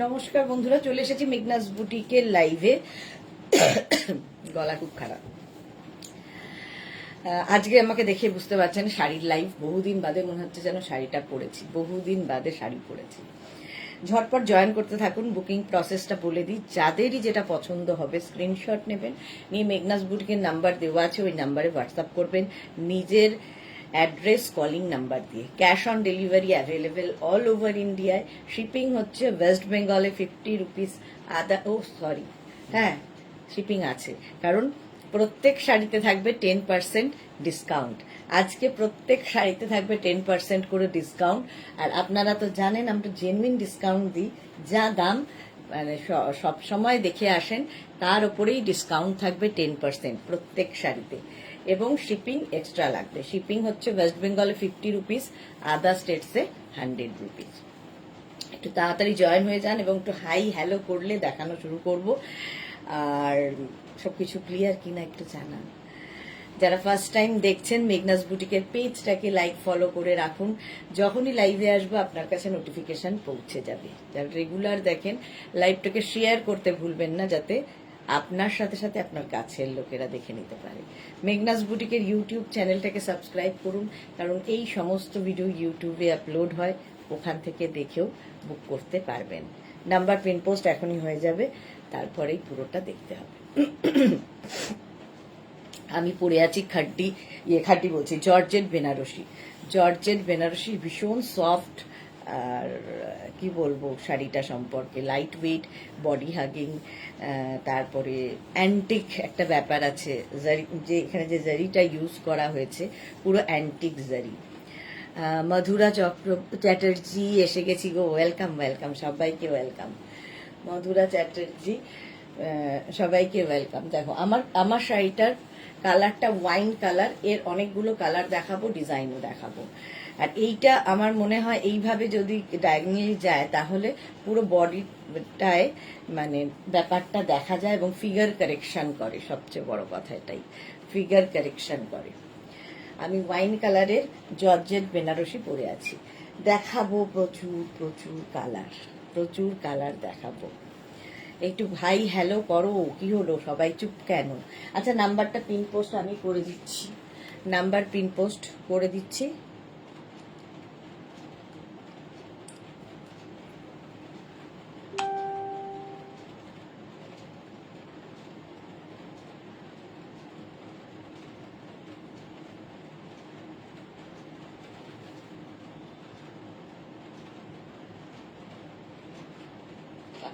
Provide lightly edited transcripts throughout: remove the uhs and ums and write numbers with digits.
নমস্কার বন্ধুরা, চলে এসেছি মেঘনাস বুটিকের লাইভে। গলা খুব খারাপ। আজকে আমাকে দেখে বুঝতে পারছেন শাড়ির লাইভ। বহুদিন বাদে মনে হচ্ছে যেন শাড়িটা পরেছি, বহুদিন বাদে শাড়ি পরেছি। ঝটপট জয়েন করতে থাকুন। বুকিং প্রসেসটা বলে দিই, যাদেরই যেটা পছন্দ হবে স্ক্রিনশট নেবেন, নিয়ে মেঘনাস বুটিকের নাম্বার দেওয়া আছে, ওই নাম্বারে হোয়াটসঅ্যাপ করবেন নিজের অ্যাড্রেস কলিং নাম্বার দিয়ে। Cash on delivery available all over ইন্ডিয়ায়। শিপিং হচ্ছে ওয়েস্ট বেঙ্গলে 50 রুপিস হ্যাঁ, শিপিং আছে, কারণ প্রত্যেক শাড়িতে থাকবে 10% ডিসকাউন্ট। আজকে প্রত্যেক শাড়িতে থাকবে 10% করে ডিসকাউন্ট। আর আপনারা তো জানেন আমরা জেনুইন ডিসকাউন্ট দিই, যা দাম মানে সব সময় দেখে আসেন তার উপরেই ডিসকাউন্ট থাকবে 10% প্রত্যেক শাড়িতে। এবং শিপিং এক্সট্রা লাগবে। শিপিং হচ্ছে ওয়েস্ট বেঙ্গলে 50 রুপিস, আদার স্টেটসে 100 রুপিস। একটু তাড়াতাড়ি জয়েন হয়ে যান এবং একটু হাই হ্যালো করলে দেখানো শুরু করব। আর সবকিছু ক্লিয়ার কিনা একটু জানান। যারা ফার্স্ট টাইম দেখছেন মেঘনাস বুটিকের পেজটাকে লাইক ফলো করে রাখুন, যখনই লাইভে আসবো আপনার কাছে নোটিফিকেশন পৌঁছে যাবে। যারা রেগুলার দেখেন লাইভটাকে শেয়ার করতে ভুলবেন না, যাতে আপনার সাথে সাথে আপনার কাছের লোকেরা দেখে নিতে পারে। মেঘনাস বুটিকের ইউটিউব চ্যানেলটাকে সাবস্ক্রাইব করুন, কারণ এই সমস্ত ভিডিও ইউটিউবে আপলোড হয়, ওখান থেকে দেখেও বুক করতে পারবেন। নাম্বার পিন পোস্ট এখনই হয়ে যাবে, তারপরেই পুরোটা দেখতে হবে। আমি পরে আছি খাড্ডি বলছি জর্জেট বেনারসি। জর্জেট বেনারসি ভীষণ সফট। আর কি বলবো শাড়িটা সম্পর্কে, লাইট ওয়েট, বডি হাগিং, তারপরে অ্যান্টিক একটা ব্যাপার আছে। জারি, যে এখানে যে জারিটা ইউজ করা হয়েছে পুরো অ্যান্টিক জারি। মধুরা চ্যাটার্জি এসে গেছি গো, ওয়েলকাম ওয়েলকাম, সবাইকে ওয়েলকাম। মধুরা চ্যাটার্জি, সবাইকে ওয়েলকাম। দেখো আমার শাড়িটার কালারটা ওয়াইন কালার, এর অনেকগুলো কালার দেখাবো, ডিজাইনও দেখাবো। আর এইটা আমার মনে হয় এইভাবে যদি ডায়াগনালি যায় তাহলে পুরো বডিটায় মানে ব্যাপারটা দেখা যায় এবং ফিগার কারেকশন করে। সবচেয়ে বড় কথা এটাই, ফিগার কারেকশন করে। আমি ওয়াইন কালারের জর্জেট বেনারসি পরে আছি, দেখাবো প্রচুর প্রচুর কালার দেখাবো। একটু ভাই হ্যালো করো, কি হলো সবাই চুপ কেন? আচ্ছা, নাম্বারটা পিন পোস্ট আমি করে দিচ্ছি, নাম্বার পিন পোস্ট করে দিচ্ছি।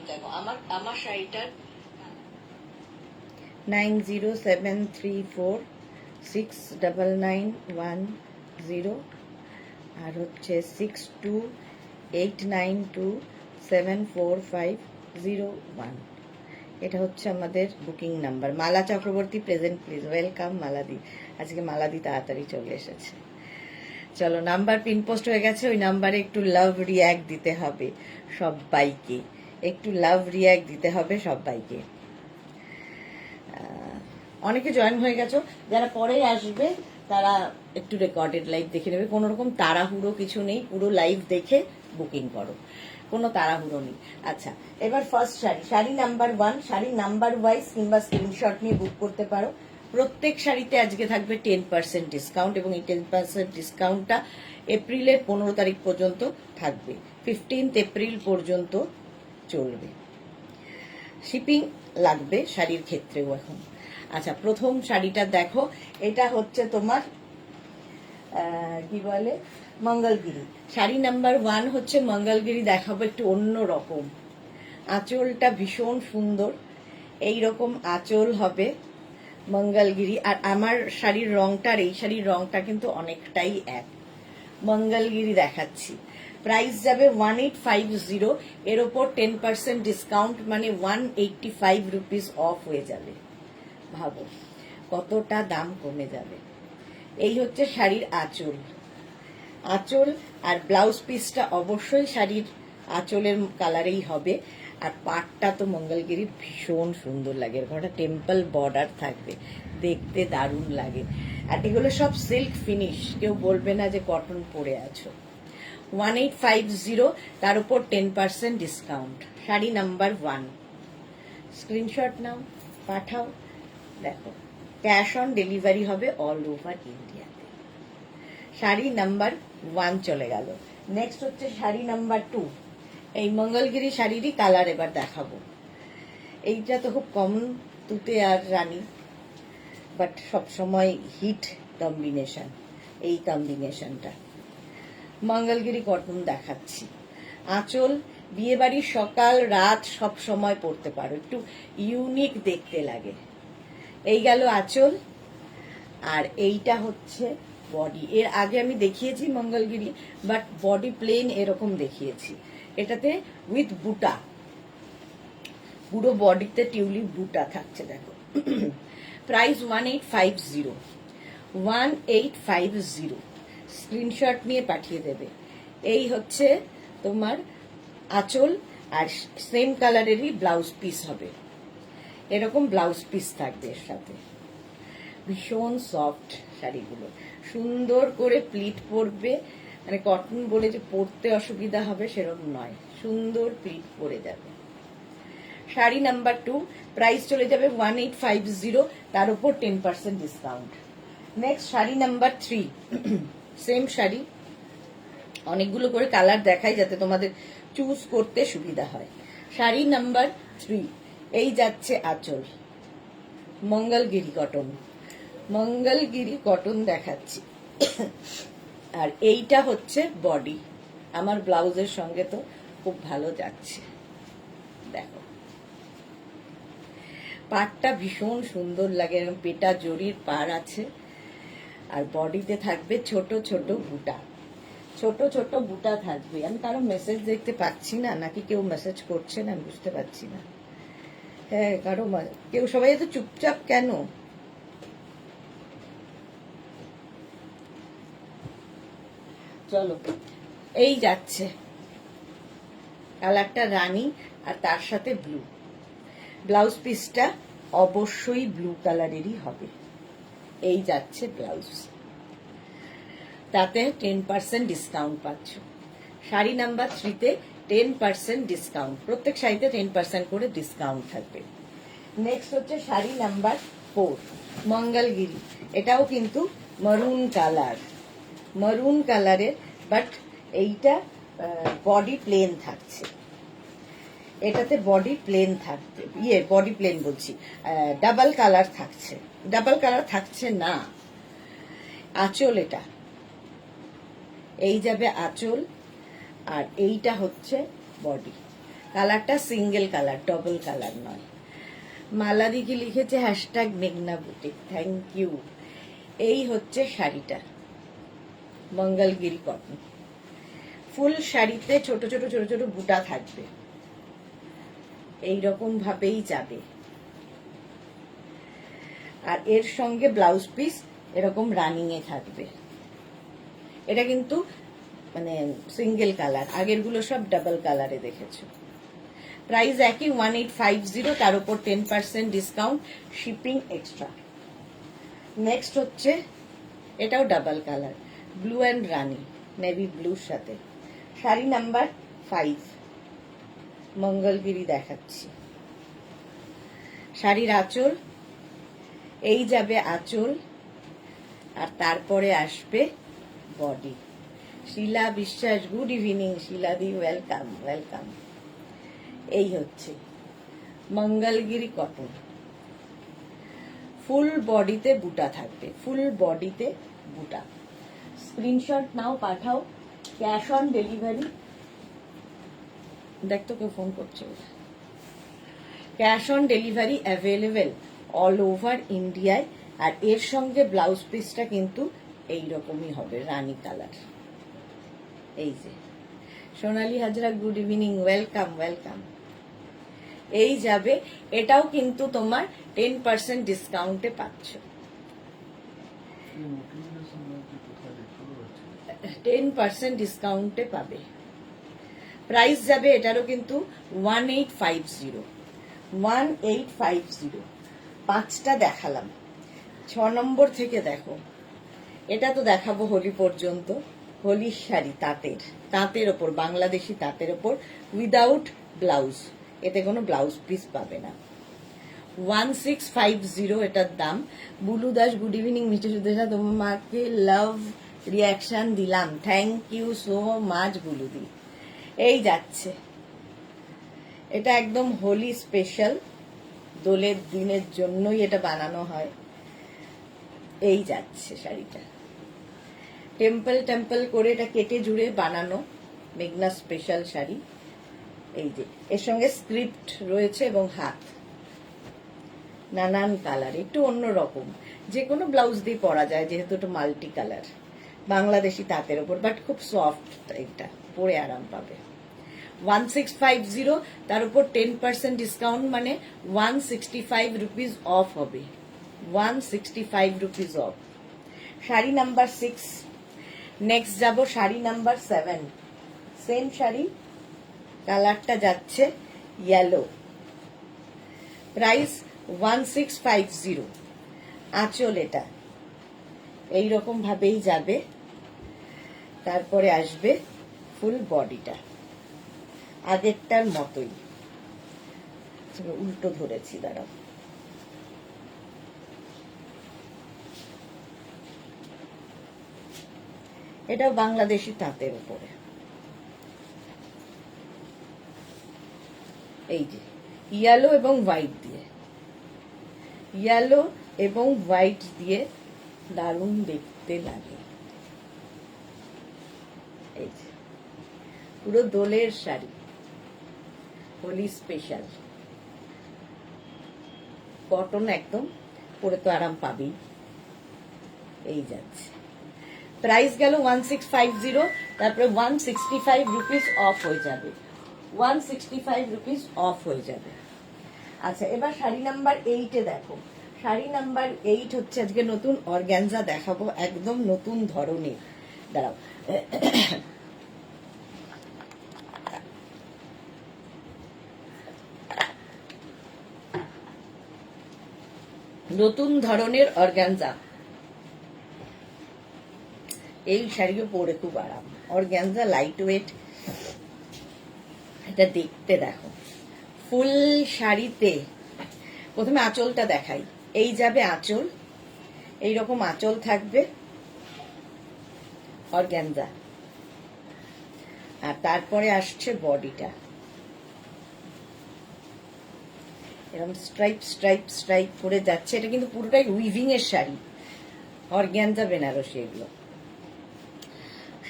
দেখো আমার শাড়িটার 9073469910 আর হচ্ছে 6289274501। এটা হচ্ছে আমাদের booking number. Mala Chakraborty present please, welcome মালাদি। আজকে মালাদি তাড়াতাড়ি চলে এসেছে। চলো, নাম্বার পিন পোস্ট হয়ে গেছে, ওই নাম্বারে একটু লাভ রিয়াক্ট দিতে হবে সবাইকে, একটু লাভ রিয়াক্ট দিতে হবে সবাইকে। অনেকে জয়েন হয়ে গেছো, যারা পরে আসবে তারা একটু রেকর্ডেড লাইভ দেখে নেবে। কোনো রকম তাড়াহুড়ো কিছু নেই, পুরো লাইভ দেখে বুকিং করো, কোনো তাড়াহুড়ো নেই। আচ্ছা, এবার first sari number 1, sari number wise কিংবা স্ক্রিনশট নিয়ে বুক করতে পারো। প্রত্যেক শাড়িতে আজকে থাকবে 10% ডিসকাউন্ট এবং এই 10% ডিসকাউন্টটা এপ্রিলের 15 তারিখ পর্যন্ত থাকবে, 15 এপ্রিল পর্যন্ত চলবে। শিপিং লাগবে শাড়ির ক্ষেত্রেও এখন। আচ্ছা, প্রথম শাড়িটা দেখো, এটা হচ্ছে তোমার কি বলে মঙ্গলগিরি। শাড়ি নাম্বার 1 হচ্ছে মঙ্গলগিরি। দেখাবো একটু অন্য রকম, আঁচলটা ভীষণ সুন্দর, এই রকম আঁচল হবে মঙ্গলগিরি। আর আমার শাড়ির রংটা আর এই শাড়ির রংটা কিন্তু অনেকটাই এক। মঙ্গলগিরি দেখাচ্ছি, প্রাইস যাবে 1850, এর ওপর 10% ডিসকাউন্ট, মানে 185 রুপিস অফ হয়ে যাবে। ভাবো কতটা দাম কমে যাবে। এই হচ্ছে শাড়ির আঁচল আর ব্লাউজ পিসটা অবশ্যই শাড়ির আঁচলের কালারেই হবে। আর পাটটা তো মঙ্গলগিরির ভীষণ সুন্দর লাগে, এরকম একটা টেম্পল বর্ডার থাকবে, দেখতে দারুণ লাগে। আর এগুলো সব সিল্ক ফিনিশ, কেউ বলবে না যে কটন পরে আছো। 1850, তার উপর 10% ডিসকাউন্ট। শাড়ি নাম্বার 1, স্ক্রিনশট নাও, পাঠাও। দেখো, ক্যাশ অন ডেলিভারি হবে অল ওভার ইন্ডিয়াতে। শাড়ি নাম্বার 1 চলে গেল। নেক্সট হচ্ছে শাড়ি নাম্বার 2। এই মঙ্গলগিরি শাড়িরই কালার এবার দেখাবো। এইটা তো খুব কমন, তুতে আর রানী, বাট সবসময় হিট কম্বিনেশন, এই কম্বিনেশনটা। মঙ্গলগিরি কটন দেখাচ্ছি। আঁচল বিয়ে বাড়ির সকাল রাত সব সময় পরতে পারো, একটু ইউনিক দেখতে লাগে। এই গেল আঁচল, আর এইটা হচ্ছে বডি। এর আগে আমি দেখিয়েছি মঙ্গলগিরি, বাট বডি প্লেন এরকম দেখিয়েছি। এটাতে উইথ বুটা, পুরো বডিতে টিউলিপ বুটা থাকছে। দেখো, প্রাইস 1850, 1850। স্ক্রিনশট নিয়ে পাঠিয়ে দেবে। এই হচ্ছে তোমার আঁচল, আর সেম কালারেরই ব্লাউজ পিস হবে। এরকম ব্লাউজ পিস থাকবে এর সাথে। ভীষণ সফট শাড়িগুলো, সুন্দর করে প্লিট পরবে, মানে কটন বলে যে পরতে অসুবিধা হবে সেরকম নয়, সুন্দর প্লিট পরে যাবে। শাড়ি নাম্বার 2, প্রাইস চলে যাবে 1850, তার উপর 10% discount. Next sari number 3, same sari, অনেকগুলো করে কালার দেখাই যাতে তোমাদের চুজ করতে সুবিধা হয়। শাড়ি নাম্বার 3, এই যাচ্ছে আঁচল, মঙ্গলগিরি কটন, মঙ্গলগিরি কটন দেখাচ্ছি। আর এইটা হচ্ছে বডি, আমার ব্লাউজের সঙ্গে তো খুব ভালো যাচ্ছে। দেখো, পাড়টা ভীষণ সুন্দর লাগে, এরকম পেটা জরির পাড় আছে, আর বডিতে থাকবে ছোট ছোট বুটা, ছোট ছোট বুটা থাকবে। আমি কারো মেসেজ দেখতে পাচ্ছি না, নাকি কেউ মেসেজ করছে না, বুঝতে পারছি না। হ্যাঁ, কারো কেউ, সবাই এত চুপচাপ কেন? চলো, এই যাচ্ছে কালারটা রানী, আর তার সাথে ব্লু। ব্লাউজ পিসটা অবশ্যই ব্লু কালারেরই হবে। এই যাচ্ছে ব্লাউজ, তাতে 10% ডিসকাউন্ট পাচ্ছ। শাড়ি নাম্বার 3-তে 10% ডিসকাউন্ট, প্রত্যেক শাড়িতে 10% করে ডিসকাউন্ট থাকবে। নেক্সট হচ্ছে শাড়ি নাম্বার 4, মঙ্গলগিরি। এটাও কিন্তু মারুন কালার, মারুন কালারের, বাট এইটা বডি প্লেন থাকছে। এটাতে বডি প্লেন থাকবে, বডি প্লেন বলছি, ডাবল কালার থাকছে, ডাবল কালার থাকছে না। আঁচল, এটা এই যাবে আঁচল, আর এইটা হচ্ছে বডি। কালারটা সিঙ্গেল কালার, ডবল কালার নয়। মালাদিকে লিখেছে হ্যাশট্যাগ মেঘনা বুটিক, থ্যাংক ইউ। এই হচ্ছে শাড়িটা, মঙ্গলগিরি কটন। ফুল শাড়িতে ছোট ছোট ছোট ছোট বুটা থাকবে, এইরকম ভাবেই যাবে। আর এর সঙ্গে ব্লাউজ পিস এরকম রানিং এ থাকবে। এটা কিন্তু মানে সিঙ্গেল কালার, আগের গুলো সব ডাবল কালারে দেখেছো। প্রাইস একই 1850, তার উপর 10% ডিসকাউন্ট, শিপিং এক্সট্রা। নেক্সট হচ্ছে এটাও ডাবল কালার, ব্লু অ্যান্ড রানি, নেভি ব্লুর সাথে। শাড়ি নাম্বার 5, মঙ্গলগিরি দেখাচ্ছি। শাড়ির আঁচল, এই যাবে আঁচল, আর তারপরে আসবে বডি। শিলা বিশ্বাস, গুড ইভিনিং শিলাদি, ওয়েলকাম ওয়েলকাম। এই হচ্ছে মঙ্গলগিরি কটন, ফুল বডিতে বুটা থাকবে, ফুল বডিতে বুটা। Screenshot now, Pathao. Cash on delivery, দেখ তো কেউ ফোন করছে। Cash on delivery available all over ইন্ডিয়ায়। আর এর সঙ্গে ব্লাউজ পিসটা কিন্তু এইরকমই হবে, রানী কালার। এই যে Sonali Hazra, good evening, welcome welcome. এই যাবে, এটাও কিন্তু তোমার 10% ডিসকাউন্টে পাচ্ছ। 10% ডিসকাউন্টে পাবে। প্রাইস যাবে এটারও কিন্তু 1850, 1850। 5টা দেখালাম, 6 নম্বর থেকে দেখো। এটা তো দেখাবো হোলি পর্যন্ত, হোলির শাড়ি তাঁতের ওপর, বাংলাদেশি তাঁতের ওপর, উইদাউট ব্লাউজ, এতে কোনো ব্লাউজ পিস পাবে না। 1650 এটার দাম। Bulu Das, good evening mister Sudesha, তোমাকে লাভ রিয়াকশন দিলাম, থ্যাংক ইউ সো মাচ বুলুদি। এই যাচ্ছে, এটা একদম হোলি স্পেশাল, দোলের দিনের জন্যই এটা বানানো হয়। এই যাচ্ছে শাড়িটা, টেম্পল করে এটা কেটে জুড়ে বানানো মেঘনা স্পেশাল শাড়ি। এই যে এর সঙ্গে স্ক্রিপ্ট রয়েছে এবং হাত, নানান কালার, একটু অন্যরকম, যে কোনো ব্লাউজ দিয়ে পরা যায় যেহেতু এটা মাল্টি কালার, বাংলাদেশি তাঁতের ওপর, বাট খুব সফট, এটা পরে আরাম পাবে। 1650, তার উপর 10% ডিসকাউন্ট, মানে 165 রুপিস অফ হবে, 165 rupees of. Sari number 6। Next যাব শাড়ি নাম্বার 7। সেম শাড়ি, কালারটা যাচ্ছে ইয়েলো, প্রাইস 1650। আঁচল এটা এইরকম ভাবেই যাবে, তারপরে আসবে ফুল বডিটা আগেরটার মতোই, উল্টো ধরেছি, দাঁড়াও, এটাও বাংলাদেশি তাঁতের উপরে। এই যে ইয়েলো এবং হোয়াইট দিয়ে, ইয়েলো এবং হোয়াইট দিয়ে দারুণ দেখতে লাগে। এই যে পুরো দোলের শাড়ি, হোলি স্পেশাল, কটন একদম, পরে তো আরাম পাবেই। এই যাচ্ছে, প্রাইস গেল 1650, তারপরে 165 রুপিস অফ হয়ে যাবে, 165 রুপিস অফ হয়ে যাবে। আচ্ছা, এবার শাড়ি নাম্বার 8-এ দেখো। শাড়ি নাম্বার 8 হচ্ছে আজকে নতুন অর্গ্যানজা দেখাবো, একদম নতুন ধরনের। দাঁড়াও, নতুন ধরনের অর্গ্যানজা, এই শাড়িও পরে খুব আরাম, অর্গ্যানজা লাইট ওয়েট। এটা দেখতে দেখো, ফুল শাড়িতে প্রথমে আঁচলটা দেখাই। এই যাবে আঁচল, এইরকম আঁচল থাকবে অর্গ্যানজা, আর তারপরে আসছে বডিটা, এরকম স্ট্রাইপ স্ট্রাইপ স্ট্রাইপ করে যাচ্ছে। এটা কিন্তু পুরোটাই উইভিং এর শাড়ি, অর্গ্যানজা বেনারসি এগুলো।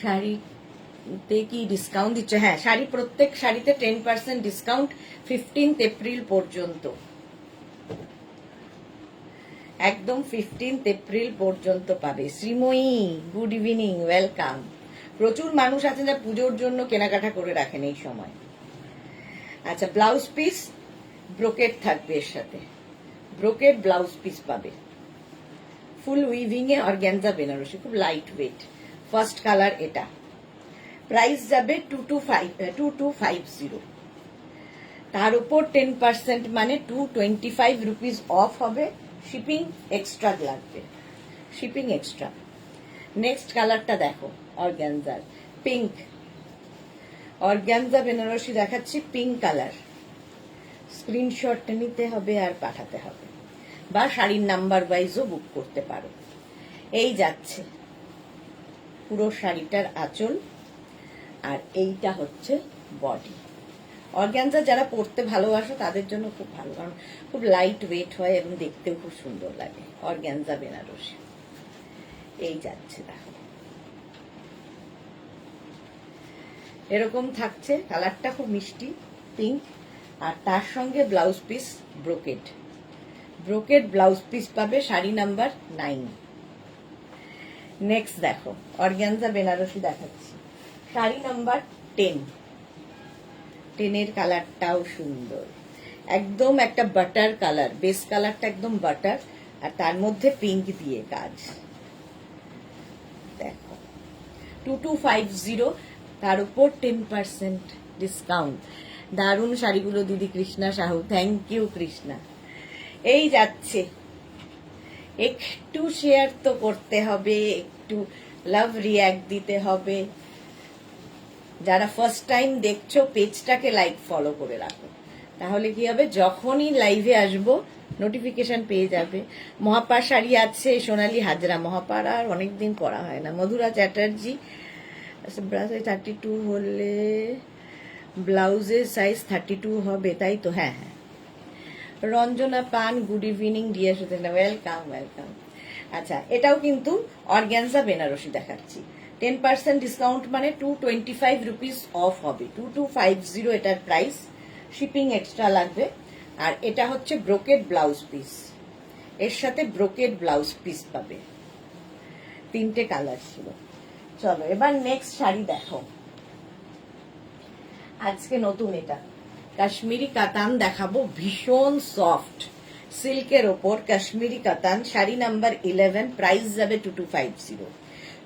শাড়িতে কি ডিসকাউন্ট দিচ্ছে? হ্যাঁ, শাড়ি, প্রত্যেক শাড়িতে 10% ডিসকাউন্ট 15 এপ্রিল পর্যন্ত, একদম 15 এপ্রিল পর্যন্ত পাবে। Sreemoyee, good evening, welcome. প্রচুর মানুষ আছেন যা পুজোর জন্য কেনাকাটা করে রাখেন এই সময়। আচ্ছা, ব্লাউজ পিস ব্রোকেট থাকবে এর সাথে, ব্রোকেট ব্লাউজ পিস পাবে, ফুল উইভিং এ অর্গ্যানজা বেনারসি, খুব লাইট ওয়েট। ফার্স্ট কালার এটা, প্রাইস যাবে 2250, তার উপর 10% মানে 225 রুপিস অফ হবে, শিপিং এক্সট্রা লাগবে, শিপিং এক্সট্রা। নেক্সট কালারটা দেখো, অর্গ্যানজার পিঙ্ক, অর্গ্যানজা বেনারসি দেখাচ্ছি, পিঙ্ক কালার। স্ক্রিনশট নিতে হবে আর পাঠাতে হবে, বা শাড়ির নাম্বার ওয়াইজও বুক করতে পারো। এই যাচ্ছে পুরো শাড়িটার আঁচল, আর এইটা হচ্ছে বডি। অর্গ্যানজা যারা পরতে ভালোবাসো তাদের জন্য খুব ভালো, কারণ খুব লাইট ওয়েট হয় এবং দেখতেও খুব সুন্দর লাগে, অর্গ্যানজা বেনারসি। এই যাচ্ছে দেখো, এরকম থাকছে, কালারটা খুব মিষ্টি পিঙ্ক, আর তার সঙ্গে blouse piece brocade, brocade blouse piece পাবে, শাড়ি নাম্বার 9। নেক্সট দেখো, অর্গ্যানজা বেনারসি দেখাচ্ছি, শাড়ি নাম্বার 10। 10-এর কালারটাও সুন্দর, একদম একটা বাটার কালার, বেস কালারটা একদম বাটার, আর তার মধ্যে পিঙ্ক দিয়ে কাজ। দেখো 2250, তার উপর 10% ডিসকাউন্ট। দারুণ শাড়িগুলো দিদি। Krishna Sahu, thank you Krishna. এই যাচ্ছে, একটু শেয়ার তো করতে হবে, একটু লাভ রিয়াক্ট দিতে হবে। যারা ফার্স্ট টাইম দেখছো পেজটাকে লাইক ফলো করে রাখো, তাহলে কি হবে যখনই লাইভে আসবো নোটিফিকেশন পেয়ে যাবে। মহাপার শাড়ি আছে, সোনালী হাজরা মহাপার আর অনেকদিন পরা হয় না। মধুরা চ্যাটার্জি 32 হলে ব্লাউজের সাইজ 32 হবে, তাই তো? হ্যাঁ হ্যাঁ। Ranjana Pan good evening dear Sudena, welcome welcome. আচ্ছা, এটাও কিন্তু অর্গ্যানজা বেনারসি দেখাচ্ছি। 10% ডিসকাউন্ট মানে 225 রুপিস অফ হবে। 2250 এটার প্রাইস, শিপিং এক্সট্রা লাগবে। আর এটা হচ্ছে ব্রোকেড ব্লাউজ পিস, এর সাথে ব্রোকেড ব্লাউজ পিস পাবে। 3টে কালার ছিল। চলো এবার নেক্সট শাড়ি দেখো। আজকে নতুন এটা কাশ্মীরি কাতান দেখাবো, ভীষণ সফট সিল্কের ওপর কাশ্মীরি কাতান। শাড়ি নাম্বার 11, প্রাইস যাবে 2250।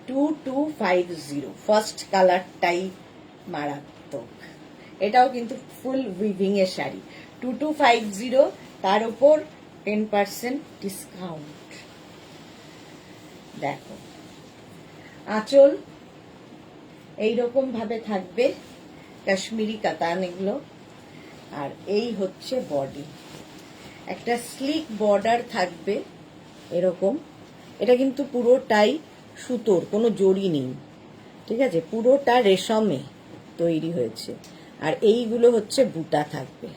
2250। ফার্স্ট কালারটাই মারাত্মক। এটাও কিন্তু ফুল উইভিং এর শাড়ি। 2250, তার উপর 10% ডিসকাউন্ট। দেখো আঁচল এইরকম ভাবে থাকবে, কাশ্মীরি কাতান এগুলো। আর এই হচ্ছে বডি, একটা স্লিক বর্ডার থাকবে এরকম। এটা কিন্তু পুরোটাই সুতোর, কোনো জড়ি নেই, ঠিক আছে? পুরোটা রেশমে তৈরি হয়েছে। আর এইগুলো হচ্ছে বুটা থাকবে।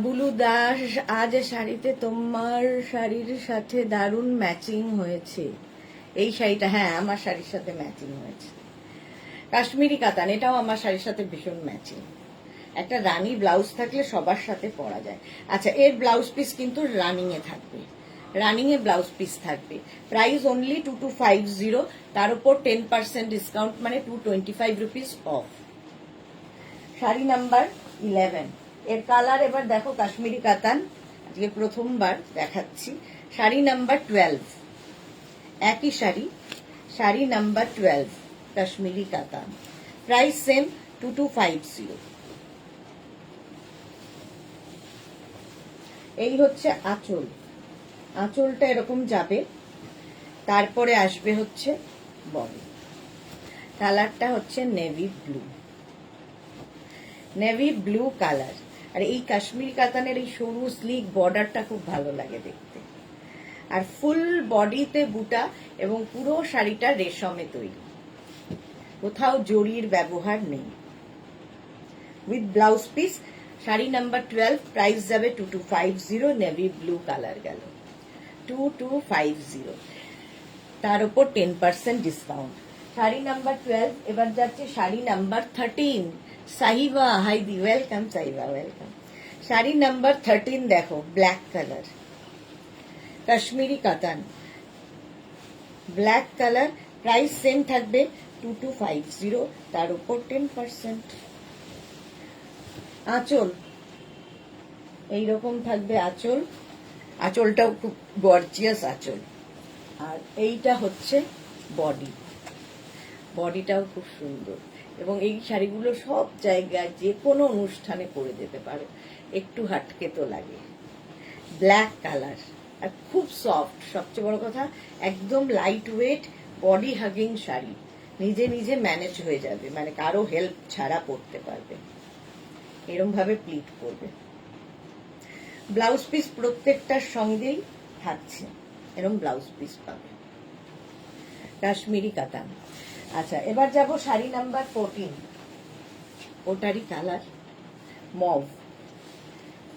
বুলু দাস, আজ শাড়িতে তোমার শাড়ির সাথে দারুণ ম্যাচিং হয়েছে। এই শাড়িটা হ্যাঁ আমার শাড়ির সাথে ম্যাচিং হয়েছে। কাশ্মীরি কাতান, এটাও আমার শাড়ির সাথে ভীষণ ম্যাচিং। একটা রানী ব্লাউজ থাকলে সবার সাথে পরা যায়। আচ্ছা, এর ব্লাউজ পিস কিন্তু রানিং এ থাকবে, রানিং এ ব্লাউজ পিস থাকবে। প্রাইস অনলি 2250, তার উপর 10% ডিসকাউন্ট মানে 225 রুপিস অফ। শাড়ি নাম্বার 11, এর কালার এবার দেখো। কাশ্মীরি কাতান আজকে প্রথমবার দেখাচ্ছি। শাড়ি নাম্বার 12, একই শাড়ি, শাড়ি নাম্বার 12 কাশ্মীরি কাতান। Price same 2250। এই হচ্ছে আঁচল, আঁচলটা এরকম যাবে। তারপরে আসবে হচ্ছে বডি। কালারটা হচ্ছে navy blue, navy blue colour. আর এই কাশ্মীরি কাতানের এই সরু স্লিক বর্ডারটা খুব ভালো লাগে দেখতে। আর ফুল বডিতে বুটা এবং পুরো শাড়িটা রেশমে তৈরি, কোথাও জরির ব্যবহার নেই। With blouse piece. Sari number 12, price যাবে 2250। নেভি ব্লু কালার গেল 2250, তার উপর 10% ডিসকাউন্ট। শাড়ি নাম্বার 12। এবার যাচ্ছে sari number 13। Sahiba Haidi, welcome Sahiba, welcome. Sari number 13 দেখো, ব্ল্যাক কালার, কাশ্মীরি কাতান, ব্ল্যাক কালার। প্রাইস সেম থাকবে 2250, তার উপর 10%। আঁচল এইরকম থাকবে, আঁচল, আঁচলটাও খুব গর্জিয়াস আঁচল। আর এইটা হচ্ছে বডি, বডিটাও খুব সুন্দর। এবং এই শাড়িগুলো সব জায়গায় যে কোনো অনুষ্ঠানে পরে যেতে পারো, একটু হাটকে তো লাগে। ব্ল্যাক কালার আর খুব সফট, সবচেয়ে বড় কথা একদম light weight body hugging sari, নিজে নিজে ম্যানেজ হয়ে যাবে, মানে কারো হেল্প ছাড়া পরতে পারবে। এরম ভাবে প্লিট করবে। ব্লাউজ পিস প্রত্যেকটার সঙ্গেই থাকছে, এরম ব্লাউজ পিস পাবে। কাশ্মীরি কাতান। আচ্ছা, এবার যাব শাড়ি নাম্বার 14, ওটারই কালার মভ।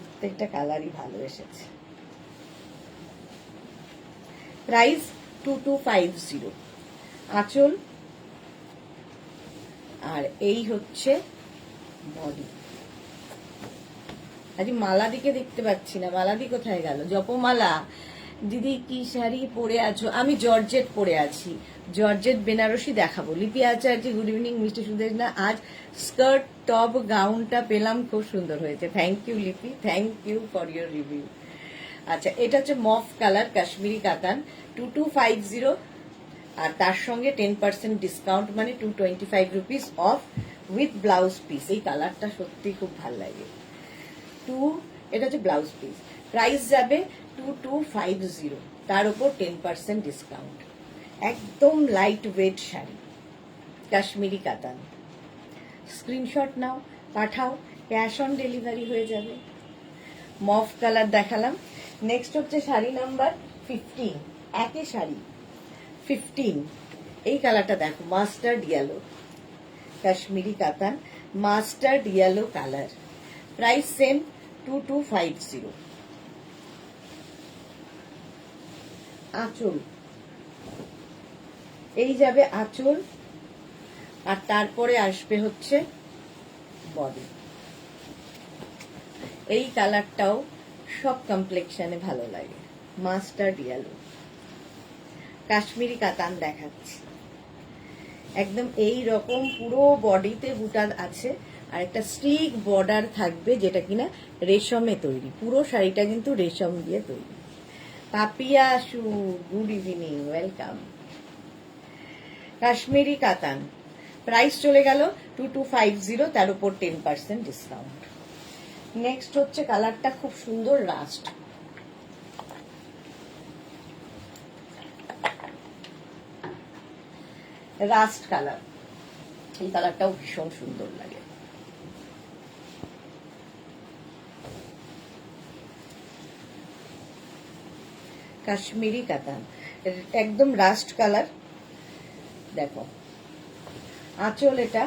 প্রত্যেকটা কালারই ভালো এসেছে। প্রাইস 2250। আঁচল আর এই হচ্ছে বডি। আজ মালাদিকে দেখতে পাচ্ছি না, মালাদি কোথায় গেল? জপমালা দিদি কি শাড়ি পরে আছো? আমি জর্জেট পরে আছি, জর্জেট বেনারসি দেখাবো। Lipi Acharya, good evening mister Sudesh না। আজ স্কার্ট টপ গাউনটা পেলাম, খুব সুন্দর হয়েছে। Thank you Lipi, thank you for your review. আচ্ছা, এটা হচ্ছে মফ কালার, কাশ্মীরি কাতান, 2250, আর তার সঙ্গে 10% ডিসকাউন্ট মানে 225 rupees of with blouse piece. এই কালারটা সত্যি খুব ভালো লাগে। এটা হচ্ছে ব্লাউজ পিস। প্রাইস যাবে 2250, তার উপর 10% ডিসকাউন্ট। একদম লাইট ওয়েট শাড়ি, কাশ্মীরি কাতান। Screenshot now, Pathao, cash on delivery হয়ে যাবে। মফ কালার দেখালাম। নেক্সট হচ্ছে শাড়ি নাম্বার 15, একই শাড়ি 15। এই কালারটা দেখো, মাস্টার্ড ইয়েলো, কাশ্মীরি কাতান, mustard yellow colour. Price same 2250। আঁচল, এই যাবে আঁচল, আর তারপরে আসবে হচ্ছে বডি। এই কালারটাও সব কমপ্লেক্সনে ভালো লাগে, মাস্টার্ড ইয়েলো, কাশ্মীরি কাতান দেখাচ্ছি। একদম এই রকম পুরো বডিতে বুটা আছে, আর একটা স্লিক বর্ডার থাকবে, যেটা কিনা রেশমে তৈরি। পুরো শাড়িটা কিন্তু রেশম দিয়ে তৈরি। পাপিয়া শু, গুড ইভিনিং, ওয়েলকাম। কাশ্মীরি কাতান, প্রাইস চলে গেল 2250, তার উপর 10% ডিসকাউন্ট। নেক্সট হচ্ছে কালারটা খুব সুন্দর, রাস্ট। রাস্ট কালার, এই কালারটাও ভীষণ সুন্দর লাগে। কাশ্মীরি কাতান, একদম রাস্ট কালার। দেখো আঁচল, এটা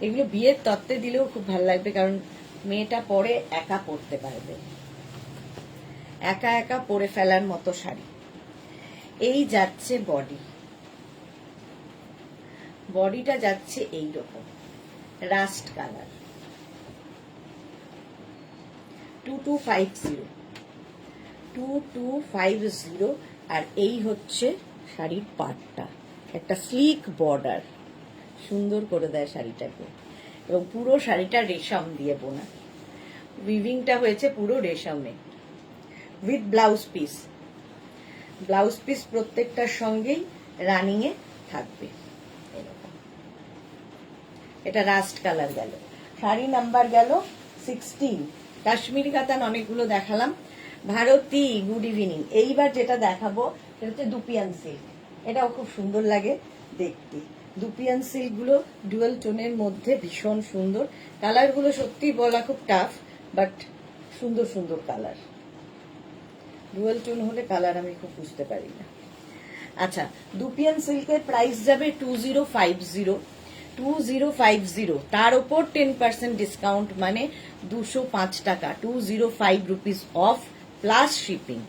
এগুলো বিয়ের তত্ত্বে দিলেও খুব ভালো লাগবে, কারণ মেয়েটা পরে একা পরতে পারবে, একা একা পরে ফেলার মতো শাড়ি। এই যাচ্ছে বডি, বডিটা যাচ্ছে এইরকম রাস্ট কালার, 2250, 2250। আর এই হচ্ছে শাড়ির পাটটা, একটা স্লিক বর্ডার, সুন্দর করে দেয় শাড়িটাকে, এবং পুরো শাড়িটা রেশম দিয়ে বোনা। উইভিংটা হয়েছে পুরো রেশমে, with blouse piece. Blouse piece প্রত্যেকটার সঙ্গেই রানিং এ থাকবে। এটা রাস্ট কালার গেল। শাড়ি নাম্বার গেল 16। কাশ্মীরি কাতান অনেকগুলো দেখালাম। Bharati, good evening. এইবার যেটা দেখাবো সেটা হচ্ছে দুপিয়ান সিল্ক। এটাও খুব সুন্দর লাগে দেখতে। দুপিয়ান সিল্ক গুলো ডুয়াল টোনের মধ্যে ভীষণ সুন্দর। কালার গুলো সত্যি বলা খুব টাফ, বাট সুন্দর সুন্দর কালার। ডুয়াল টোন হলে কালার আমি খুব বুঝতে পারি না। আচ্ছা, দুপিয়ান সিল্কের প্রাইস যাবে 2050, 2050, তার উপর 10% ডিসকাউন্ট, মানে 205 টাকা, 205 রুপিস অফ প্লাস শিপিং।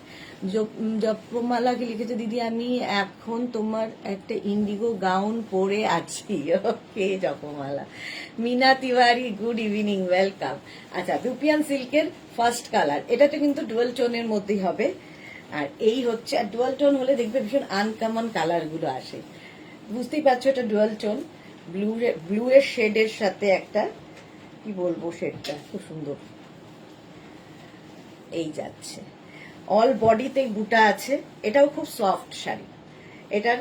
জপমালাকে লিখেছে, দিদি আমি এখন তোমার একটা ইন্ডিগো গাউন পরে আছি। Okay Japamala. Mina Tiwari, good evening, welcome. আচ্ছা, দুপিয়ান সিল্কের ফার্স্ট কালার, এটাতে কিন্তু ডুয়াল টোনের মধ্যেই হবে। আর এই হচ্ছে, আর ডুয়াল টোন হলে দেখবে ভীষণ আনকমন কালার গুলো আসে। বুঝতেই পারছো এটা ডুয়াল টোন, ব্লু এর শেডের সাথে একটা, কি বলবো, শেডটা খুব সুন্দর। এই যাচ্ছে অল বডিতে বুটা আছে। এটাও খুব সফট শাড়ি। এটার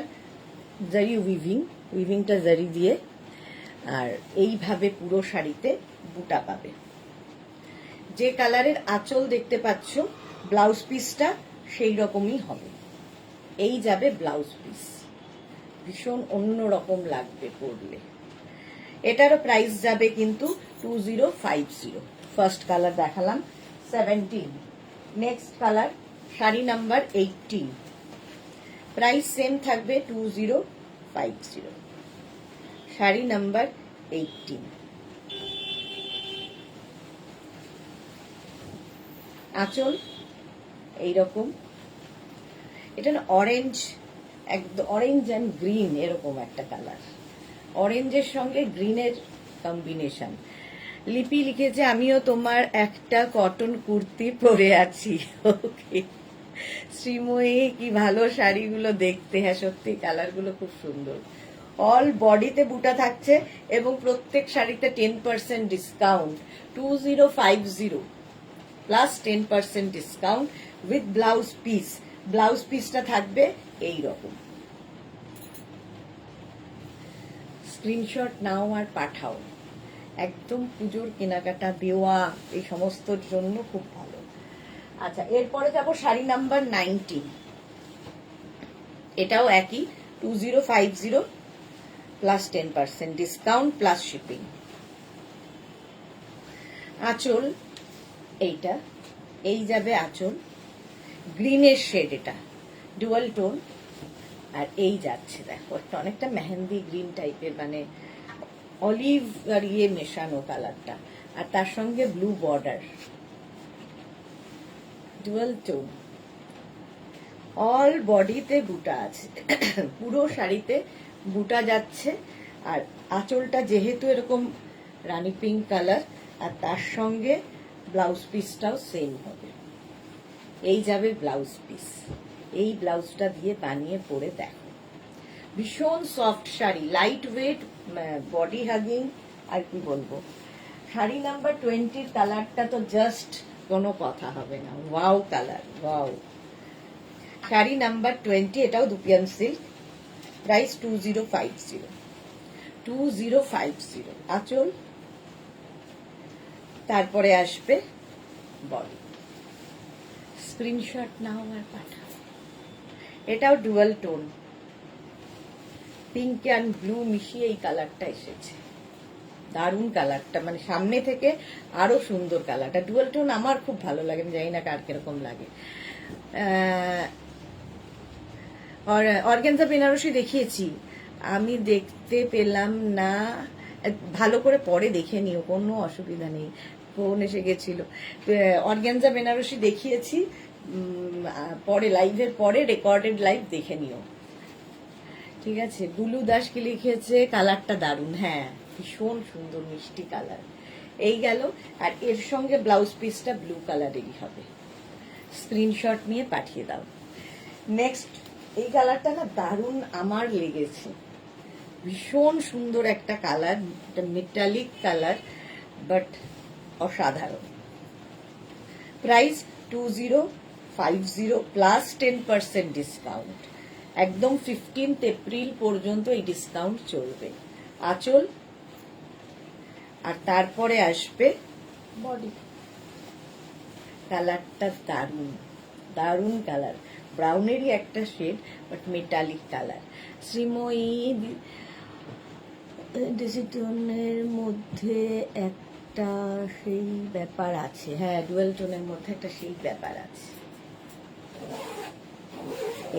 জারি উইভিংটা জারি দিয়ে, আর এইভাবে পুরো শাড়িতে বুটা পাবে। যে কালারের আঁচল দেখতে পাচ্ছ, ব্লাউজ পিসটা সেই রকমই হবে। এই যাবে ব্লাউজ পিস, ভীষণ অন্যরকম লাগবে পরলে। এটারও প্রাইস যাবে কিন্তু 2050। ফার্স্ট কালার দেখালাম 17। Next colour sari number 18, price same থাকবে 2050। শাড়ি নাম্বার 18। আঁচল এইরকম, এটা না অরেঞ্জ, একদম অরেঞ্জ অ্যান্ড গ্রিন, এরকম একটা কালার। অরেঞ্জের সঙ্গে গ্রিনের কম্বিনেশন। লিপি লিখেছে, আমিও তোমার একটা কটন কুর্তি পরে আছি। ওকে শ্রীময়ী, কি ভালো শাড়িগুলো দেখতে। হ্যাঁ সত্যি কালারগুলো খুব সুন্দর। অল বডিতে বুটা থাকছে এবং প্রত্যেক শাড়িতে 10% discount, 2050 plus 10% discount with blouse piece. Blouse পিসটা থাকবে এই রকম। স্ক্রিনশট নাও আর পাঠাও। একদম পুজোর কেনাকাটা, দেওয়া, এই সমস্তর জন্য খুব ভালো। আচ্ছা, এরপরে যাবো শাড়ি নাম্বার 19। এটাও একই 2050 প্লাস 10% ডিসকাউন্ট প্লাস শিপিং। আঁচল এইটা, এই যাবে আঁচল, গ্রিনের শেড, এটা ডুয়াল টোন। আর এই যাচ্ছে দেখো একটা অনেকটা মেহেন্দি গ্রিন টাইপের, মানে অলিভ আর ইয়ে মেশানো কালারটা, আর তার সঙ্গে blue border, dual tone. All বডিতে বুটা আছে, পুরো শাড়িতে বুটা যাচ্ছে। আর আঁচলটা যেহেতু এরকম রানী পিঙ্ক কালার, আর তার সঙ্গে ব্লাউজ পিসটাও সেম হবে। এই যাবে ব্লাউজ পিস, এই ব্লাউজটা দিয়ে বানিয়ে পরে দেখো, ভীষণ soft sari, light weight, body hugging. আর কি বলবো, শাড়ি নাম্বার 20 কালারটা তো জাস্ট কোনো কথা হবে না, wow colour, wow. Sari number 20, এটাও দুপিয়ান সিল্ক, প্রাইস 2050। আঁচল, তারপরে আসবে বডি। স্ক্রিনশট নাও আর পাঠাও। এটাও dual tone, pink and blue মিশিয়ে এই কালারটা এসেছে, দারুণ কালারটা, মানে সামনে থেকে আরো সুন্দর কালারটা। ডুয়াল টোন আমার খুব ভালো লাগে, আমি জানি না কার কিরকম লাগে। অর্গানজা বেনারসি দেখিয়েছি, আমি দেখতে পেলাম না, ভালো করে পরে দেখে নিও, কোনো অসুবিধা নেই, ফোন এসে গেছিল। অর্গানজা বেনারসি দেখিয়েছি, পরে লাইভের পরে রেকর্ডেড লাইভ দেখে নিও, ঠিক আছে। বুলু দাস কি লিখেছে, কালারটা দারুণ, হ্যাঁ ভীষণ সুন্দর মিষ্টি কালার। এই গেল, আর এর সঙ্গে ব্লাউজ পিসটা ব্লু কালারেরই হবে। স্ক্রিনশট নিয়ে পাঠিয়ে দাও। নেক্সট, এই কালারটা না দারুণ আমার লেগেছে, ভীষণ সুন্দর একটা কালার, এটা মেটালিক কালার, বাট অসাধারণ। প্রাইস 2050 প্লাস 10% ডিসকাউন্ট, একদম 15 এপ্রিল পর্যন্ত এই ডিসকাউন্ট চলবে। আঁচল, আর তারপরে আসবে বডি। কালারটা দারুণ, দারুণ কালার, ব্রাউনেরই একটা shade, but metallic colour. Sreemoyee ডিজিটনের মধ্যে একটা সেই ব্যাপার আছে, হ্যাঁ ডুয়েল টোনের মধ্যে একটা সেই ব্যাপার আছে।